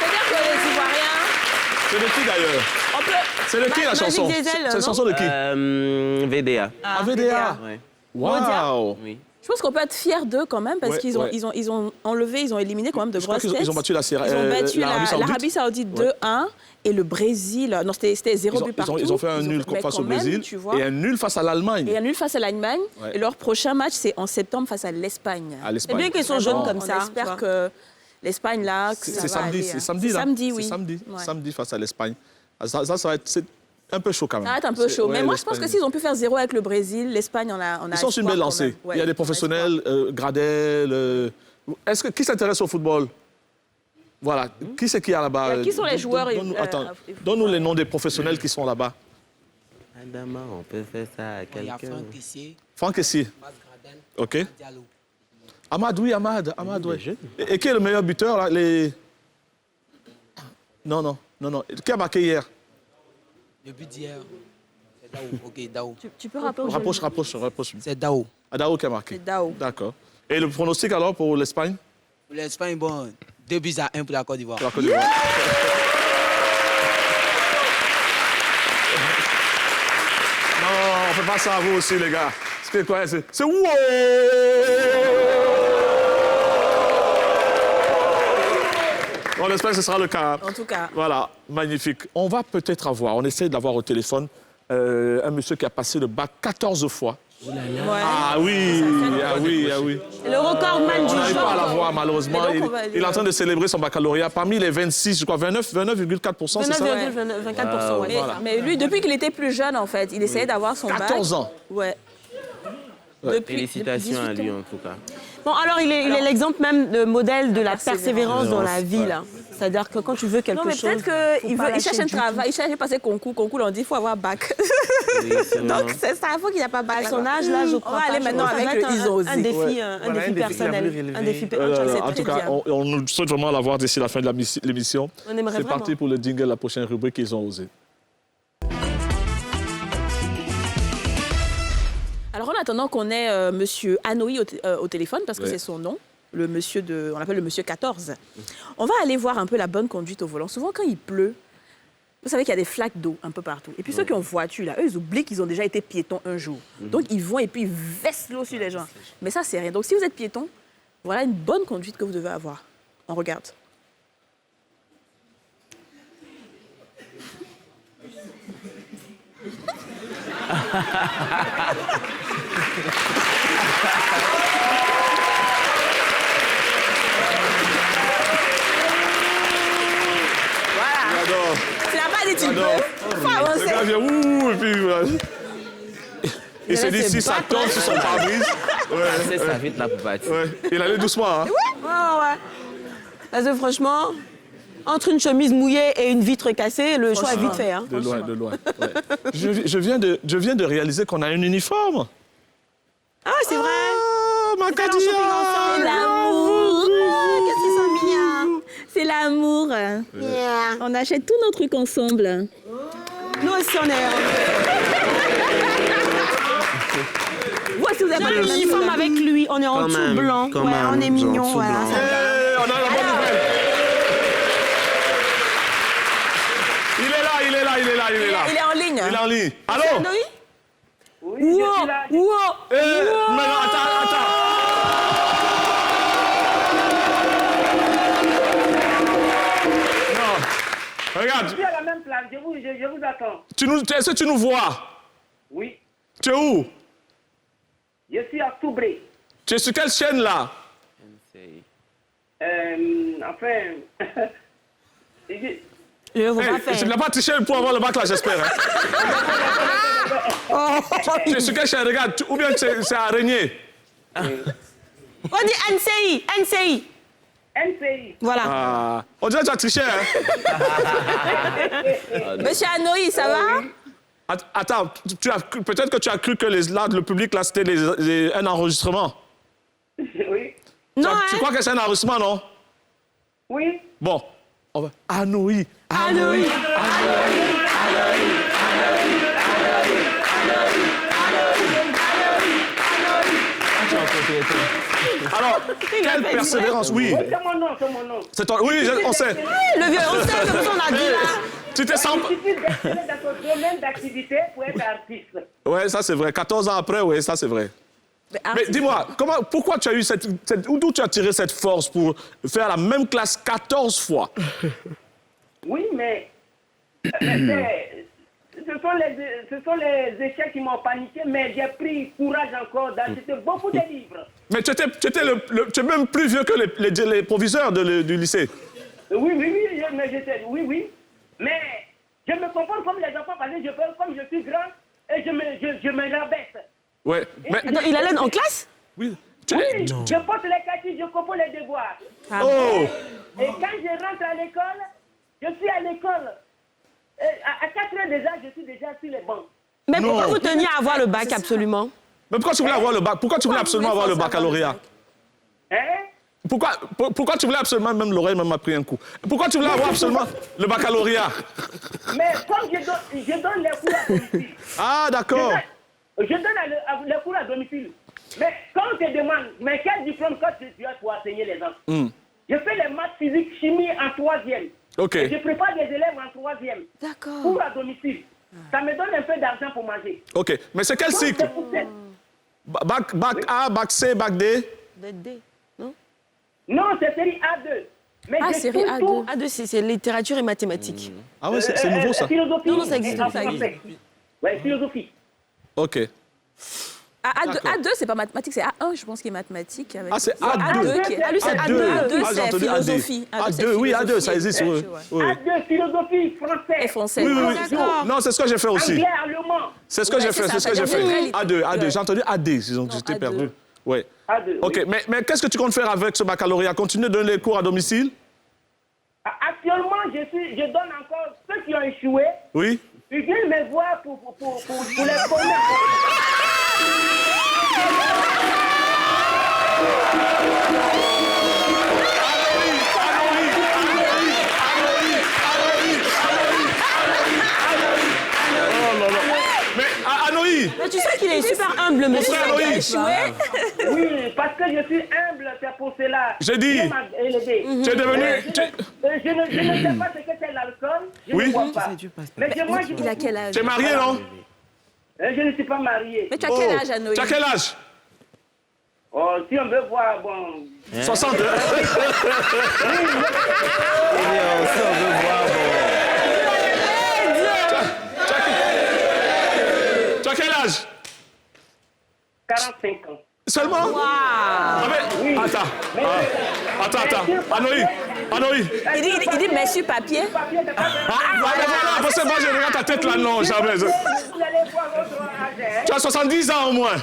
dire que les Ivoiriens, C'est de qui d'ailleurs? on peut... C'est de qui la Magic chanson? Diesel, C'est la non chanson de qui? VDA. Ah, VDA. Ouais. Waouh! Oui. Je pense qu'on peut être fiers d'eux quand même parce Ouais, qu'ils ont, ouais. ils ont enlevé, ils ont éliminé quand même de Je crois grosses qu'ils têtes. ils ont battu la Sierra- Ils ont battu l'Arabie Saoudite. l'Arabie Saoudite Ouais. 2-1 et le Brésil. Non, c'était 0 but partout. Ils ont fait un nul mais face quand au même, Brésil tu vois, et un nul face à l'Allemagne. et un nul face à l'Allemagne. Ouais. Et leur prochain match, c'est en septembre face à l'Espagne. À C'est l'Espagne. bien qu'ils sont Vraiment, jeunes comme ça. On tu espère vois. que l'Espagne, là, que ça C'est va samedi, aller, c'est hein. samedi là. Samedi, oui. C'est samedi, Ouais. samedi face à l'Espagne. Ça va être c'est un peu chaud quand même. Ça va être un peu chaud. Ouais, Mais moi, je pense que l'Espagne. s'ils ont pu faire 0 avec le Brésil, l'Espagne, on a Ils sont sur une espoir belle quand lancée. même. Ouais, Il y a des on espoir. professionnels, Gradel. Qui s'intéresse au football? Voilà. Qui c'est qui est là-bas? Qui sont les joueurs, Donne-nous attends, donne-nous les noms des professionnels qui sont là-bas. Adama, on peut faire ça à quelqu'un. Franck Essier. OK. Ahmad, oui, Ahmad, oui. Et qui est le meilleur buteur là? Non. Non. Qui a marqué hier? Depuis hier, c'est Dao. Ok, Dao. Tu peux rapprocher. Rapproche. C'est Dao. Dao qui a marqué. C'est Dao. D'accord. Et le pronostic alors pour l'Espagne? Pour l'Espagne, bon, 2-1 pour la Côte d'Ivoire. La Côte d'Ivoire. Non, on fait pas ça à vous aussi, les gars. C'est quoi? C'est wow! On espère que ce sera le cas. En tout cas. Voilà, magnifique. On va peut-être avoir, on essaie d'avoir au téléphone un monsieur qui a passé le bac 14 fois. Ouais. Ah oui. Le recordman du On n'arrive pas à genre. l'avoir, malheureusement. donc, Il est en train de célébrer son baccalauréat. Parmi les 26, je crois, 29,4%, c'est ça? 29,24%. Ouais. Mais lui, depuis qu'il était plus jeune, en fait, il essayait d'avoir son bac. 14 ans. Ouais. Félicitations à lui, en tout cas. Bon, alors, il est l'exemple même de modèle de la persévérance dans la vie, là. C'est-à-dire que quand tu veux quelque Non, mais chose... peut-être qu'il cherche un travail, il cherche à passer concours, on dit qu'il faut avoir bac. Donc, c'est ça, il faut qu'il n'y a pas bac. À son âge, là, je crois On va aller pas. maintenant Ça va avec être ils ont osé. un défi personnel. Un défi personnel. En tout cas, on nous souhaite vraiment l'avoir d'ici la fin de l'émission. On aimerait C'est vraiment. parti pour le jingle, la prochaine rubrique, ils ont osé. Alors, en attendant qu'on ait monsieur Anoï au téléphone, parce que c'est son nom, on l'appelle le monsieur 14, on va aller voir un peu la bonne conduite au volant. Souvent, quand il pleut, vous savez qu'il y a des flaques d'eau un peu partout. Et puis, ceux qui ont voiture, là, eux, ils oublient qu'ils ont déjà été piétons un jour. Donc, ils vont et puis ils versent l'eau sur les gens. Mais ça, c'est rien. Donc, si vous êtes piéton, voilà une bonne conduite que vous devez avoir. On regarde. J'adore. Tu n'as pas dit tu peux. Faut Le avancer. gars vient, ouh, et puis... Il s'est dit, si ça tombe sur son pare-brise... C'est ça, vite là pour partir. Ouais. Il allait doucement, hein? Ouais. Parce que franchement, entre une chemise mouillée et une vitre cassée, le choix est vite fait. Hein. De loin. Ouais. Je viens de réaliser qu'on a un uniforme. Ah, c'est vrai. Ah, ma C'est l'amour. Qu'est-ce qu'ils sont mignons. C'est l'amour. Yeah. On achète tous nos trucs ensemble. Nous aussi, on est... Voici, vous avez pas J'ai l'uniforme avec lui, on est en Quand tout même, blanc. quand Ouais, même, on est en mignon. tout Voilà, blanc. ça va. On a la bonne nouvelle. Il est là. Il est en ligne. Il est en ligne. Allô? Anoï? Wow, wow. Mais non, attends. Non. Regarde. Je suis à la même place, je vous attends. Est-ce que tu nous vois? Oui, Tu es où? je suis à Soubré. Tu es sur quelle chaîne, là? Enfin, Je ne veux pas Tu faire. n'as pas triché pour avoir le bac, là, j'espère. Hein? Tu es sur quelle chaîne? Regarde. Ou bien c'est araignée. On dit NCI. NCI. Voilà. Ah. On dirait que tu as triché, hein? Monsieur Anoï, ça va? Attends, peut-être que tu as cru que le public, là, c'était un enregistrement. Oui. Non, Tu hein? crois que c'est un enregistrement, non? Oui. Bon, on va... Anoï. Anoï. Alors, quelle persévérance, oui. C'est mon nom. C'est toi. Oui, on sait. Le vieux, on sait comme ça, on a dit là. Tu t'es sans... Il suffit d'exceller dans son domaine d'activité pour être artiste. Oui, ça c'est vrai. 14 ans après, oui, ça c'est vrai. Mais dis-moi, pourquoi tu as eu d'où tu as tiré cette force pour faire la même classe 14 fois? Oui, mais ce sont les échecs qui m'ont paniqué, mais j'ai pris courage encore d'acheter beaucoup de livres. Mais tu es même plus vieux que les proviseurs du lycée. Oui, oui. Mais je me comporte comme les enfants parce que je fais comme je suis grand et je me rabaisse. Ouais. Mais... Attends, il allait en classe? Oui. Oui, je porte les cahiers, je comprends les devoirs. Oh! Et quand je rentre à l'école, je suis à l'école. À 4 ans déjà, je suis déjà sur les bancs. Mais pourquoi vous teniez à avoir le bac absolument? Mais pourquoi tu voulais avoir le bac? Pourquoi tu voulais absolument avoir le baccalauréat? Hein? pourquoi tu voulais absolument, même l'oreille m'a pris un coup. Pourquoi tu voulais avoir absolument le baccalauréat? Mais comme je donne les cours à domicile. Ah, d'accord. Je donne les cours à domicile. Mais quand on te demande, mais quel diplôme tu as pour enseigner les enfants? Je fais les maths, physique, chimie en 3e. OK. Et je prépare des élèves en 3e. D'accord. Cours à domicile. Ça me donne un peu d'argent pour manger. OK. Mais c'est quel cycle? Bac A, bac C, bac D? D, non? Non, c'est série A2. Mais Ah, j'ai série tout- A2. A2, c'est littérature et mathématiques. Ah ouais, c'est nouveau, ça. Philosophie. Non, ça existe. Oui, philosophie. OK. A2, c'est pas mathématique, c'est A1, je pense, qui est mathématique. Avec... Ah, c'est A2. qui est... Ah, lui, c'est A2. A2, Ah, j'ai c'est entendu AD. philosophie. A2, oui, A2, ça existe. Oui. Oui. A2, philosophie, français. Et français. Oui, oui, oui. Non, c'est ce que j'ai fait aussi. Anglais, allemand. C'est ce que j'ai fait, c'est ce que j'ai fait. A2, j'ai entendu AD, j'étais A2. perdu. Ouais. A2, OK, oui. mais qu'est-ce que tu comptes faire avec ce baccalauréat? Continuer de donner les cours à domicile? Actuellement, je donne encore ceux qui ont échoué. Oui. Ils viennent me voir pour les connaître. Mais Anoï! Mais tu sais qu'il est super humble, monsieur. frère Anoï. Oui, parce que je suis humble, c'est pour cela. J'ai dit. Dieu m'a élevé. Tu es devenu... Je ne sais pas ce que c'est l'alcool. Je Oui. ne bois pas. Mais je mange Il a quel âge? Tu es marié, non? Je ne suis pas marié. Mais tu as quel âge, Anoï? Tu as quel âge? Oh, si on veut voir, bon... 60. Si on veut voir, Tu as quel âge? 45 ans. Seulement? Ah, mais... Attends. Anoï. Il dit merci papier. Voilà, parce que moi, je regarde ta tête là, non, jamais. Vous allez voir votre âge, hein? Tu as 70 ans au moins.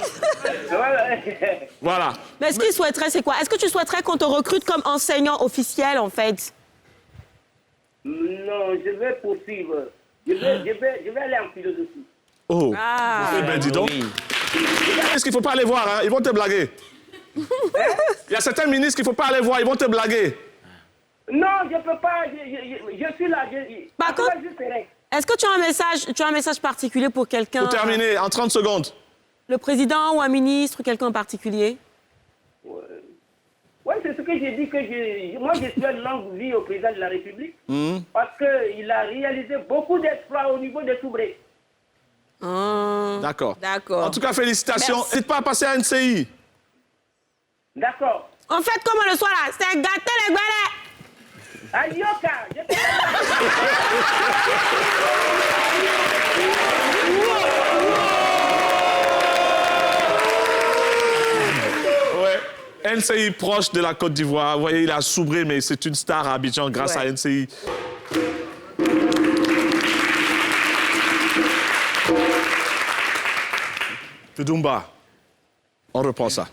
Voilà. Mais ce qu'il souhaiterait, c'est quoi? Est-ce que tu souhaiterais qu'on te recrute comme enseignant officiel, en fait? Non, je vais poursuivre. Je vais aller en philosophie. Oh. Eh ben, dis donc. Est-ce qu'il ne faut pas aller voir, hein? Ils vont te blaguer. Il y a certains ministres qu'il ne faut pas aller voir, ils vont te blaguer. Non, je ne peux pas. Je suis là. Par contre, est-ce que tu as un message particulier pour quelqu'un? Pour terminer, en 30 secondes. Le président ou un ministre, quelqu'un en particulier? Oui, c'est ce que j'ai dit, que moi, je souhaite longue vie au président de la République parce qu'il a réalisé beaucoup d'exploits au niveau des Soubrés. D'accord. D'accord. En tout cas, félicitations. N'hésite pas à passer à NCI. D'accord. En fait, comme le soir là, c'est gâté les galets. Ayoka, Ouais. NCI proche de la Côte d'Ivoire. Vous voyez, il a Soubré, mais c'est une star à Abidjan grâce à NCI. Fedumba, on reprend ça.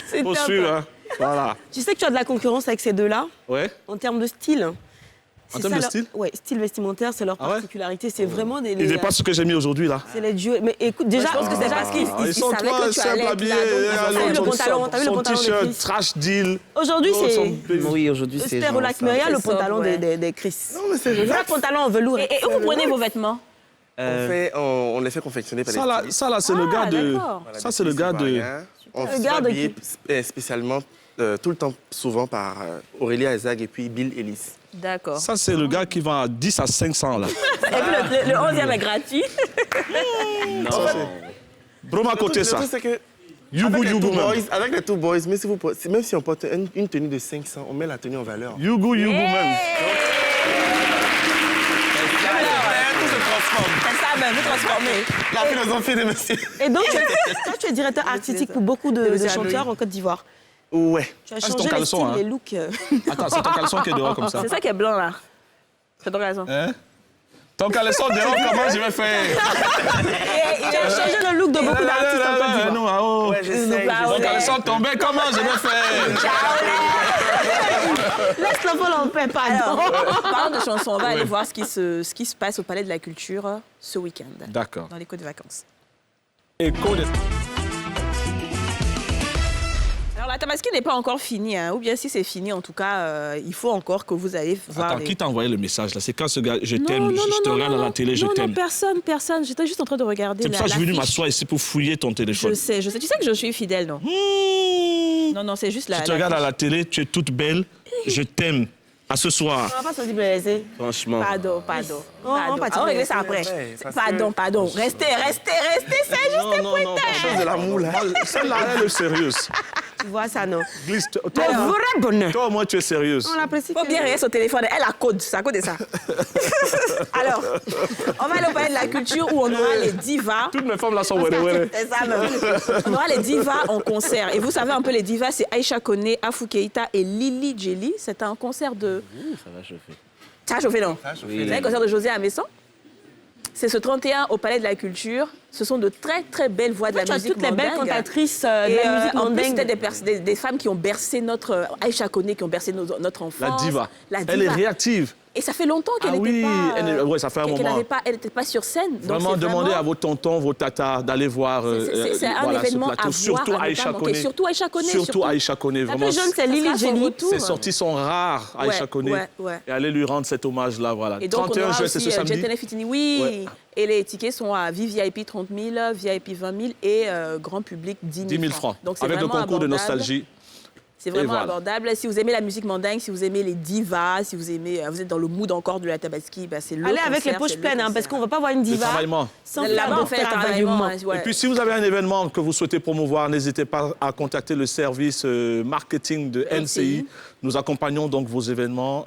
C'est Faut top. suivre, hein. Voilà. Tu sais que tu as de la concurrence avec ces deux-là, Ouais. en termes de style. En termes de style? Oui, style vestimentaire, c'est leur particularité. C'est vraiment des... Il n'est pas ce que j'ai mis aujourd'hui, là. C'est les duos. Mais écoute, déjà, je pense que c'est parce qu'ils Ils sont savaient trois que tu allais simples être habillés. là. Donc, T'as vu le pantalon, t'as vu le Son pantalon des t-shirt, Chris? trash deal. Aujourd'hui, Oh, c'est... Oui, aujourd'hui, c'est Esther genre Olac ça. Myriam, le C'est sobre, pantalon ouais. des Chris. Non, mais c'est Le relax. pantalon en velours. Et où vous prenez vos vêtements? On les fait confectionner par les stylistes. Ça, là, c'est le gars de... d'accord. Voilà, Ça, des c'est le gars de... Ivoiriens. On se fait gars de habiller spécialement, tout le temps, souvent par Aurélia Ezag et puis Bill Ellis. D'accord. Ça, c'est le gars qui vend à 10 à 500, là. Et puis le 11e est gratuit. Broma à côté, ça. Le truc, c'est que Yougou, même. avec les Two Boys, même si on porte une tenue de 500, on met la tenue en valeur. Yougou, même. Tout se transforme. C'est ça même, vous transformez. La philosophie de monsieur. Et donc, toi, tu es directeur artistique pour beaucoup de chanteurs en Côte d'Ivoire. Ouais. Tu as c'est changé ton les caleçon, styles, hein. les looks. Attends, c'est ton caleçon qui est dehors comme ça. C'est ça qui est blanc, là. C'est ton raison. Hein? Ton caleçon dehors, comment je vais faire? Tu as changé le look de beaucoup d'artistes en Côte d'Ivoire. Ouais, j'essaie. Ton caleçon tombé, comment je vais faire? Laisse l'enfant en paix, pardon. Parlant de chansons, on va aller voir ce qui se passe au Palais de la Culture ce week-end. D'accord. Dans l'écho des vacances. Écho des... Alors, la Tabaski n'est pas encore finie, hein. Ou bien si c'est fini, en tout cas, il faut encore que vous allez voir. Attends, qui t'a envoyé le message là? C'est quand ce gars, je t'aime, je te regarde à la télé, je t'aime. Non, personne. J'étais juste en train de regarder. C'est pour ça que je suis venu m'asseoir ici pour fouiller ton téléphone. Je sais. Tu sais que je suis fidèle, non? Non, c'est juste la. Je te regarde à la télé, tu es toute belle, je t'aime. À ce soir. On va pas se blesser. Franchement. Pardon. On va régler ça après. Pardon. Restez, c'est juste un pointeur. De l'amour, là. Celle-là, elle est sérieuse. Tu vois ça, non? Glisse, Le vrai bonheur. toi, au moins, tu es sérieuse. On l'apprécie. Faut bien rester sur téléphone. Elle a code, ça code ça. Alors, on va aller au Palais de la Culture où on aura les divas. Toutes mes femmes là sont ouais. C'est ça, même. On aura les divas en concert. Et vous savez un peu les divas, c'est Aïcha Koné, Afou Keïta et Lily Jelly. C'est un concert de... Ça va chauffer. Ça a chauffé, non? Ça a chauffé. Vous savez, le concert de José Amesson? C'est ce 31 au Palais de la Culture. Ce sont de très, très belles voix de la musique toutes les belles mandingue. cantatrices de Et la musique en plus, mandingue. c'était des femmes qui ont bercé notre... Aïcha Koné, qui ont bercé notre enfance. La diva. Elle est réactive. Et ça fait longtemps qu'elle n'était pas... ouais, ça fait un moment. Elle n'était pas sur scène. Donc Vraiment, c'est demandez à vos tontons, vos tatas d'aller voir c'est un voilà, événement ce plateau. à Surtout voir, Aïcha Koné. Surtout Aïcha Koné. Surtout Aïcha Koné. La Vraiment, plus jeune, c'est Lily Jelly. ses sorties sont rares, Aïcha Koné. Ouais. Et allez lui rendre cet hommage-là, voilà. Et donc, 31 on aura juin, c'est aussi ce samedi. Jetene Fitini, oui. Ouais. Et les tickets sont à VIP 30 000, VIP 20 000 et grand public 10 000 francs. Donc, c'est avec le vraiment concours de abordable. nostalgie. C'est vraiment voilà. abordable. Si vous aimez la musique mandingue, si vous aimez les divas, si vous aimez, vous êtes dans le mood encore de la Tabaski, ben c'est le Allez concert, avec les poches c'est le pleines, hein, parce concert. qu'on ne va pas voir une Le diva travaillement. sans Là-bas, faire on de fait le travaillement. travaillement. Ouais. Et puis, si vous avez un événement que vous souhaitez promouvoir, n'hésitez pas à contacter le service marketing de NCI. Nous accompagnons donc vos événements,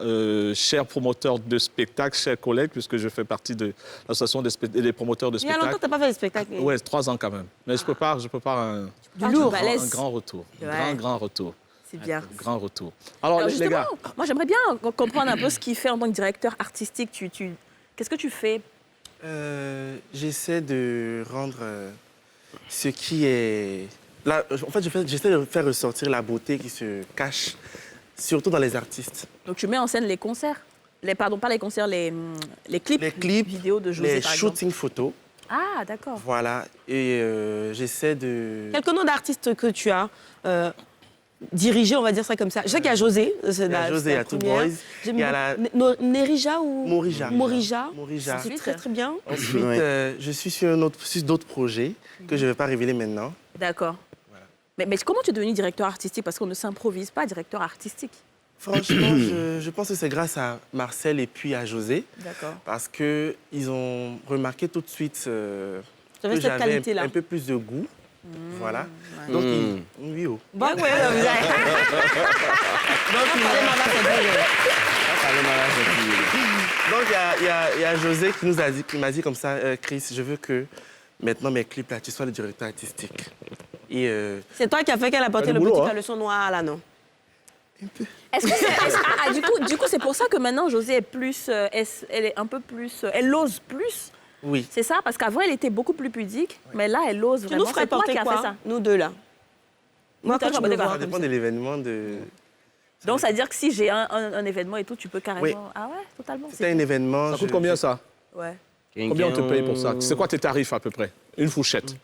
chers promoteurs de spectacles, chers collègues, puisque je fais partie de l'association des promoteurs de Il y a spectacles. longtemps que tu n'as pas fait de spectacle. Oui, 3 ans quand même. Mais je prépare un grand retour. Ouais. Grand retour. C'est bien. Grand retour. Alors, les justement, gars, moi j'aimerais bien comprendre un peu ce qu'il fait en tant que directeur artistique. Qu'est-ce que tu fais? J'essaie de rendre ce qui est... Là, en fait, j'essaie de faire ressortir la beauté qui se cache, surtout dans les artistes. Donc tu mets en scène les concerts, pardon, pas les concerts, les clips, vidéos de José, les par exemple. shootings photos. Ah, d'accord. Voilà. Et j'essaie de... Quelques noms d'artistes que tu as dirigés, on va dire ça comme ça. Je sais qu'il y a José. Il y a José, il y a Two Boys. Il y a la... Nerija ou... Morija. Morija. Morija. C'est très, très bien. Ensuite, je suis sur d'autres projets que je ne vais pas révéler maintenant. D'accord. Voilà. Mais comment tu es devenu directeur artistique? Parce qu'on ne s'improvise pas directeur artistique. Franchement, je pense que c'est grâce à Marcel et puis à José. D'accord. Parce qu'ils ont remarqué tout de suite que cette j'avais qualité-là. un peu plus de goût. Voilà. Donc, oui, oh. Bon, ouais, Donc, il y a José qui m'a dit comme ça, Chris, je veux que maintenant mes clips, là, tu sois le directeur artistique. Et c'est toi qui as fait qu'elle a porté le petit caleçon noir, là, non? Est-ce que du coup, c'est pour ça que maintenant José est plus, elle est un peu plus, elle ose plus. Oui. C'est ça, parce qu'avant elle était beaucoup plus pudique, mais là elle ose vraiment. Tu nous ferais porter qui a quoi, fait ça? Nous deux là. Moi, quand je me vois ça dépend de l'événement de. Donc, ça veut dire que si j'ai un événement et tout, tu peux carrément... Oui. Ah ouais, totalement. C'est un événement... ça coûte combien, ça? Ouais. Combien on te paye pour ça? C'est quoi tes tarifs, à peu près? Une fourchette.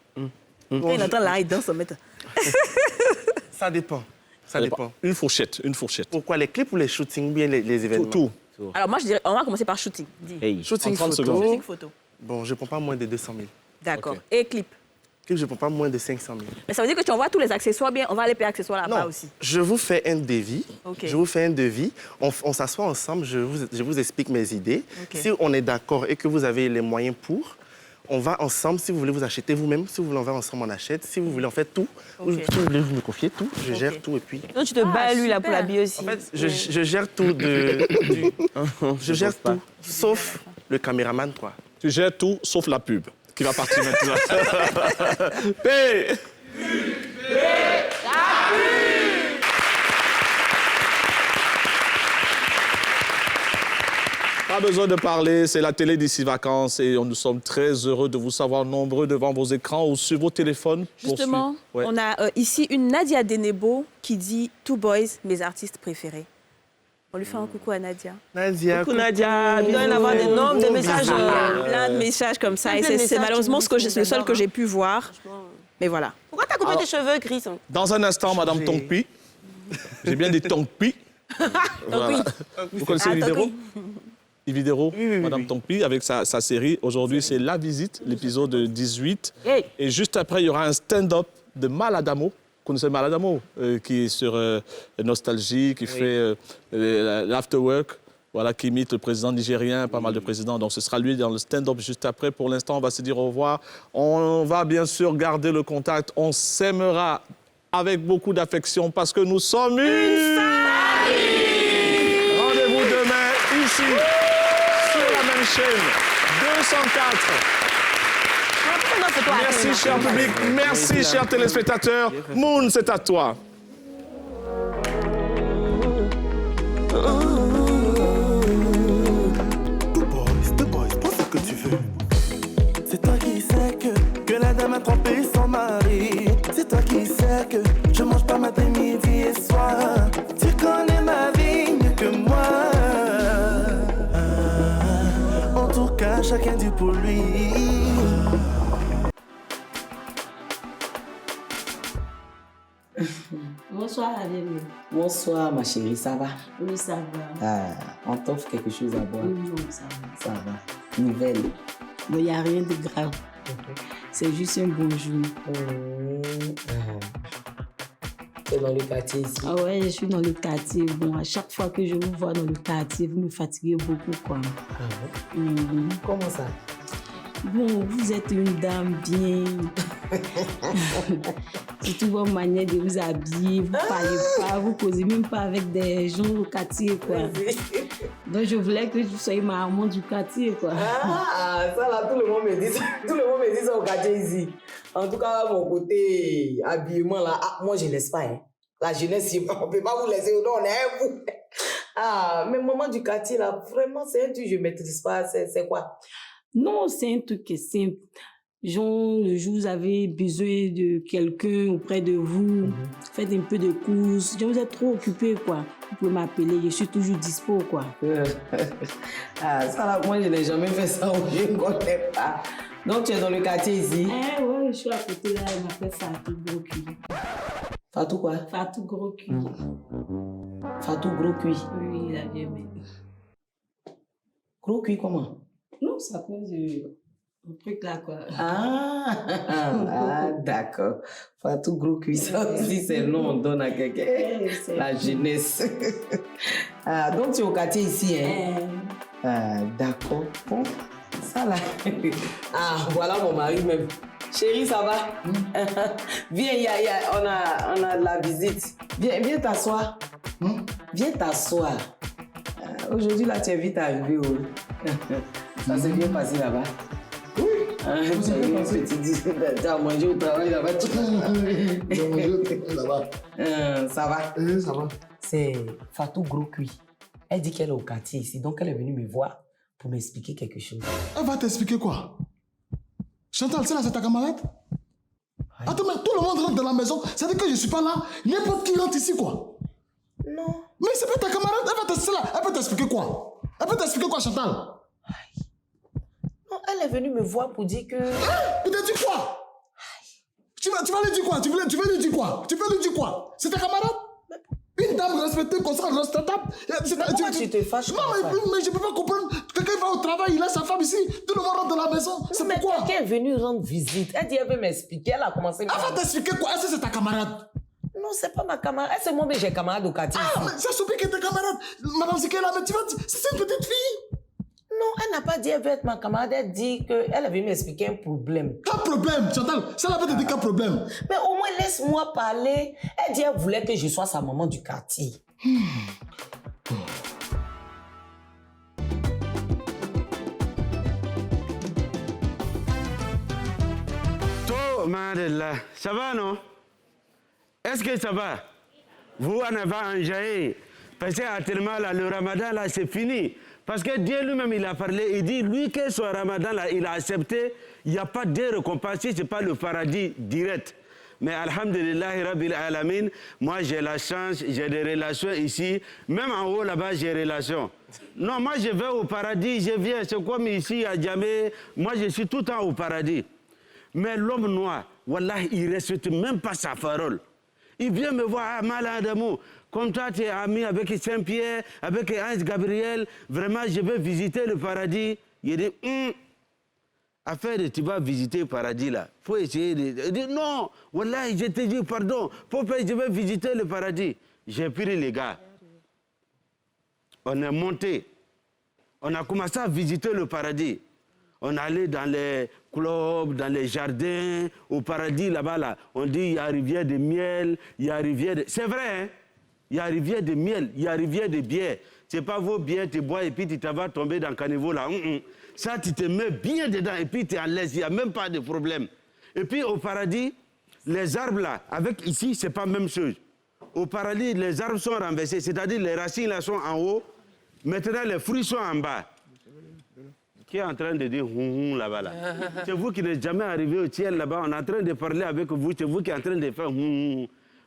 Bon, il entend là, il danse, on met... Ça dépend. Ça dépend. Une fourchette. Pourquoi? Les clips ou les shootings, bien les événements? Tout. Alors, moi, je dirais... On va commencer par shooting. Dis. Hey. Shooting 30 photo. secondes. Photo. Bon, je ne prends pas moins de 200 000. D'accord. Ok. Et clip? Clip, je ne prends pas moins de 500 000. Mais ça veut dire que tu envoies tous les accessoires bien. On va aller payer accessoires là-bas Non, aussi. je vous fais un devis. Ok. Je vous fais un devis. On s'assoit ensemble, je vous explique mes idées. Ok. Si on est d'accord et que vous avez les moyens pour, on va ensemble. Si vous voulez vous acheter vous-même, si vous voulez en faire ensemble, on achète. Si vous voulez en faire tout, Ok. si vous voulez vous me confier tout, je gère tout et puis... Non, tu te bats lui là pour super. l'habiller aussi. En fait, je gère tout je gère tout, sauf le caméraman, quoi. Tu gères tout, sauf la pub, qui va partir maintenant. Paye! Pas besoin de parler, c'est la télé d'ici vacances et nous sommes très heureux de vous savoir nombreux devant vos écrans ou sur vos téléphones. Justement, on a ici une Nadia Denebo qui dit « Two Boys, mes artistes préférés ». On lui fait un coucou à Nadia. Nadia, coucou Nadia. Il doit y en avoir des nombres de messages. Plein de messages comme ça. Et c'est malheureusement le seul que j'ai pu voir. Mais voilà. Pourquoi t'as coupé tes cheveux, Chris? Dans un instant, Madame Tongpi. J'ai bien dit Tongpi. Voilà. Vous connaissez Ividero, Madame Tongpi, avec sa série. Aujourd'hui, c'est La Visite, l'épisode 18. Et juste après, il y aura un stand-up de Maladamo. Vous connaissez Maladamo, qui est sur Nostalgie, qui fait l'Afterwork, voilà, qui imite le président nigérien, pas mal de présidents. Donc, ce sera lui dans le stand-up juste après. Pour l'instant, on va se dire au revoir. On va bien sûr garder le contact. On s'aimera avec beaucoup d'affection parce que nous sommes une famille. Rendez-vous demain, ici, sur la même chaîne, 204. Merci, cher public. Merci, chers téléspectateurs. Moon, c'est à toi. The Boys, prends ce que tu veux. C'est toi qui sais que la dame a trompé son mari. C'est toi qui sais que je mange pas matin, midi et soir. Tu connais ma vie mieux que moi. En tout cas, chacun dit pour lui. Bonsoir, la bienvenue. Bonsoir, ma chérie, ça va? Oui, ça va. On t'offre quelque chose à boire? Oui, non, ça va. Ça va. Nouvelle? Bon, il n'y a rien de grave. C'est juste un bonjour. Tu es dans le quartier ici? Ah ouais, je suis dans le quartier. Bon, à chaque fois que je vous vois dans le quartier, vous me fatiguez beaucoup, quoi. Ah bon? Comment ça? Bon, vous êtes une dame bien. Surtout votre manière de vous habiller, vous parlez pas, vous causez même pas avec des gens au quartier, quoi. Donc je voulais que vous soyez ma maman du quartier, quoi. Ah, ça là, tout le monde me dit ça au quartier ici. En tout cas, mon côté habillement là, moi je laisse pas, hein. La jeunesse, on peut pas vous laisser, non, on est un vous. Ah, mais maman du quartier là, vraiment, c'est un truc que je maîtrise pas, c'est quoi? Non, c'est un truc qui est simple. Genre, le jour où vous avez besoin de quelqu'un auprès de vous, faites un peu de courses. Genre, vous êtes trop occupé, quoi. Vous pouvez m'appeler, je suis toujours dispo, quoi. Ah, ça là, moi, je n'ai jamais fait ça, je ne connais pas. Donc, tu es dans le quartier ici? Ouais, je suis à côté là, il m'appelle Fatou Gros Cuit. Fatou quoi? Fatou Gros Cuit. Fatou Gros Cuit? Oui, il a bien aimé. Gros Cuit comment? Non, ça cause un truc là, quoi. Ah, d'accord. Fatou Gros Cuit, ça aussi, c'est le nom on donne à quelqu'un. La jeunesse. Ah, donc, tu es au quartier ici, hein? Ah, d'accord. Bon, ça là. Ah, voilà mon mari même. Chérie, ça va? Viens, on a de la visite. Viens t'asseoir. Viens t'asseoir. Aujourd'hui, là, tu es vite arrivé. Ça s'est bien passé là-bas? Oui. Tu as eu un petit tu as mangé au travail là-bas? J'ai mangé au travail là-bas. Ça va? Ça va. C'est Fatou Gros Cuit. Elle dit qu'elle est au quartier ici, donc elle est venue me voir pour m'expliquer quelque chose. Elle va t'expliquer quoi? Chantal, c'est ta camarade? Attends, mais tout le monde rentre dans la maison, ça veut dire que je ne suis pas là. N'importe qui rentre ici, quoi. Non. Mais c'est pas ta camarade, elle peut t'expliquer quoi? Elle peut t'expliquer quoi, Chantal? Non, elle est venue me voir pour dire que... Tu t'as dit quoi? Tu vas lui dire quoi? Tu veux lui dire quoi? Tu veux lui dire quoi? C'est ta camarade? Une dame respectée comme ça, respectable. Pourquoi tu te fâches? Non, mais je ne peux pas comprendre. Quelqu'un va au travail, il a sa femme ici, tout le monde rentre dans la maison. C'est pourquoi? Quelqu'un est venu rendre visite. Elle dit, elle veut m'expliquer. Elle a commencé... Elle va t'expliquer quoi? Est-ce que c'est ta camarade? Non, c'est pas ma camarade. C'est moi, mais j'ai camarade au quartier. Ah, mais c'est Sophie qui est ta camarade. Madame Zikela, mais tu vas... C'est une petite fille. Non, elle n'a pas dit elle veut être ma camarade. Elle dit qu'elle avait m'expliquer un problème. Quel problème, Chantal? Ça l'a pas dit quel problème? Mais au moins, laisse-moi parler. Elle dit qu'elle voulait que je sois sa maman du quartier. Toi, Madela, ça va, non? Est-ce que ça va? Vous en avez enjaillé. Parce qu'actuellement, le ramadan, là, c'est fini. Parce que Dieu lui-même, il a parlé, il dit, lui que son ramadan, là, il a accepté, il n'y a pas de récompense, ce n'est pas le paradis direct. Mais alhamdulillah, Rabbil Alamin, moi j'ai la chance, j'ai des relations ici, même en haut là-bas, j'ai des relations. Non, moi je vais au paradis, je viens, c'est comme ici à Djamé, moi je suis tout le temps au paradis. Mais l'homme noir, wallah, il ne respecte même pas sa parole. Il vient me voir, ah, Maladamou, comme toi tu es ami avec Saint-Pierre, avec Ange Gabriel, vraiment je veux visiter le paradis. Il dit, affaire de tu vas visiter le paradis là, il faut essayer de... Il dit, non, wallah, je te dis pardon, je veux visiter le paradis. J'ai pris les gars. On est monté, on a commencé à visiter le paradis. On allait dans les clubs, dans les jardins, au paradis là-bas, là. On dit il y a rivière de miel, il y a rivière de... C'est vrai, hein? Il y a rivière de miel, il y a rivière de bière. C'est pas vos bières, tu bois et puis tu vas tomber dans le caniveau là. Ça, tu te mets bien dedans et puis tu es à l'aise, il n'y a même pas de problème. Et puis au paradis, les arbres là, avec ici, c'est pas la même chose. Au paradis, les arbres sont renversés, c'est-à-dire les racines là sont en haut, maintenant les fruits sont en bas. Qui est en train de dire là-bas là. C'est vous qui n'êtes jamais arrivé au ciel là-bas, on est en train de parler avec vous, c'est vous qui êtes en train de faire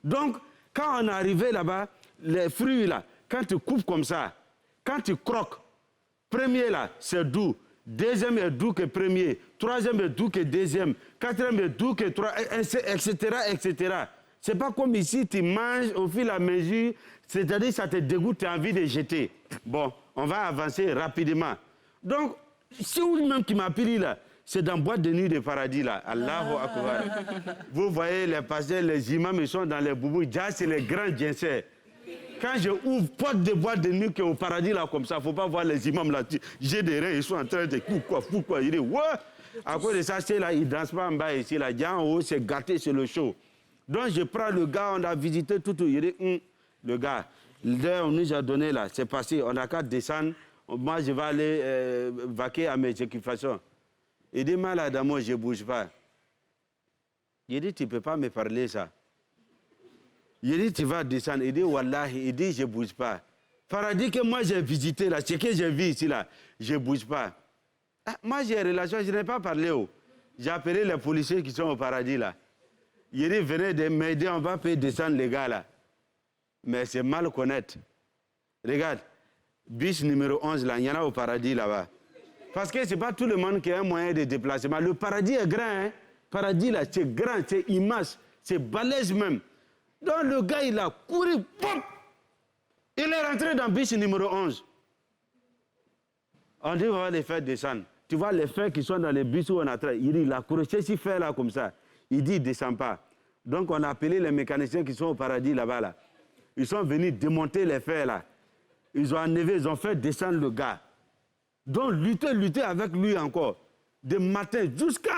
Donc, quand on est arrivé là-bas, les fruits là, quand tu coupes comme ça, quand tu croques, premier là, c'est doux, deuxième est doux que premier, troisième est doux que deuxième, quatrième est doux que troisième, etc., etc. C'est pas comme ici, tu manges au fil et à mesure, c'est-à-dire ça te dégoûte, tu as envie de jeter. Bon, on va avancer rapidement. Donc, c'est lui-même qui m'a pris là. C'est dans boîte de nuit de paradis là. Allahu Akbar. Vous voyez les pasteurs, les imams, ils sont dans les boubous. Déjà, c'est les grands djinnsers. Quand je ouvre porte de boîte de nuit qui est au paradis là comme ça, il ne faut pas voir les imams là. J'ai des reins, ils sont en train de pourquoi. Il dit, ouais. À cause de ça, c'est là, ils ne dansent pas en bas ici. Là, en haut, c'est gâté, c'est le show. Donc, je prends le gars, on a visité tout. Il dit, le gars, l'heure on nous a donné là, c'est passé, on n'a qu'à descendre. Moi, je vais aller vaquer à mes occupations. Il dit, malade, moi, je ne bouge pas. Il dit, tu ne peux pas me parler ça. Il dit, tu vas descendre. Il dit, wallahi, il dit, je ne bouge pas. Paradis que moi, j'ai visité là, ce que j'ai vu ici là, je ne bouge pas. Ah, moi, j'ai une relation, je n'ai pas parlé. J'ai appelé les policiers qui sont au paradis là. Il dit, venez de m'aider, on va descendre les gars là. Mais c'est mal connaître. Regarde. Bus numéro 11, là, il y en a au paradis là-bas. Parce que ce n'est pas tout le monde qui a un moyen de déplacement. Le paradis est grand, hein. Le paradis, là, c'est grand, c'est immense, c'est balèze même. Donc le gars, il a couru, pop. Il est rentré dans le bus numéro 11. On dit, on va les faire descendre. Tu vois les fers qui sont dans les bus où on a traité. Il a accroché ces fers là comme ça. Il dit, il ne descend pas. Donc on a appelé les mécaniciens qui sont au paradis là-bas. Là. Ils sont venus démonter les fers là. Ils ont enlevé, ils ont fait descendre le gars. Donc, lutter avec lui encore. De matin jusqu'à...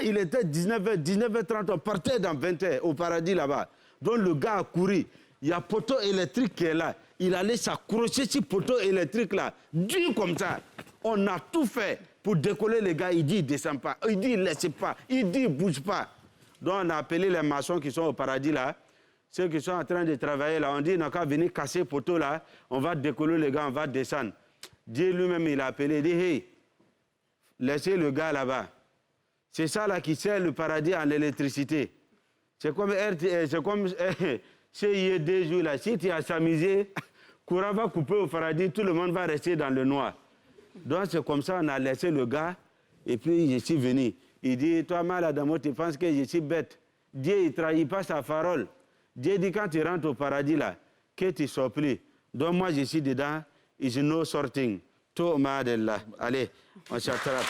Il était 19h30, on partait dans 20h au paradis là-bas. Donc, le gars a couru. Il y a un poteau électrique qui est là. Il allait s'accrocher sur poteau électrique là. Dur comme ça. On a tout fait pour décoller les gars. Il dit, il ne descend pas. Il dit, il ne laisse pas. Il dit, il ne bouge pas. Donc, on a appelé les maçons qui sont au paradis là. Ceux qui sont en train de travailler là, on dit, on n'a qu'à venir casser le poteau là, on va décoller les gars, on va descendre. Dieu lui-même, il a appelé, il dit, hey, laissez le gars là-bas. C'est ça là qui sert le paradis en électricité. C'est comme il y a 2 jours là, si tu as s'amusé, courant va couper au paradis, tout le monde va rester dans le noir. Donc c'est comme ça, on a laissé le gars, et puis je suis venu. Il dit, toi Maladamo, tu penses que je suis bête. Dieu, il ne trahit pas sa parole. Dieu dit quand tu rentres au paradis là, que tu sors plus. Donc moi je suis dedans, is no sorting. To Madella. Allez, on s'attrape.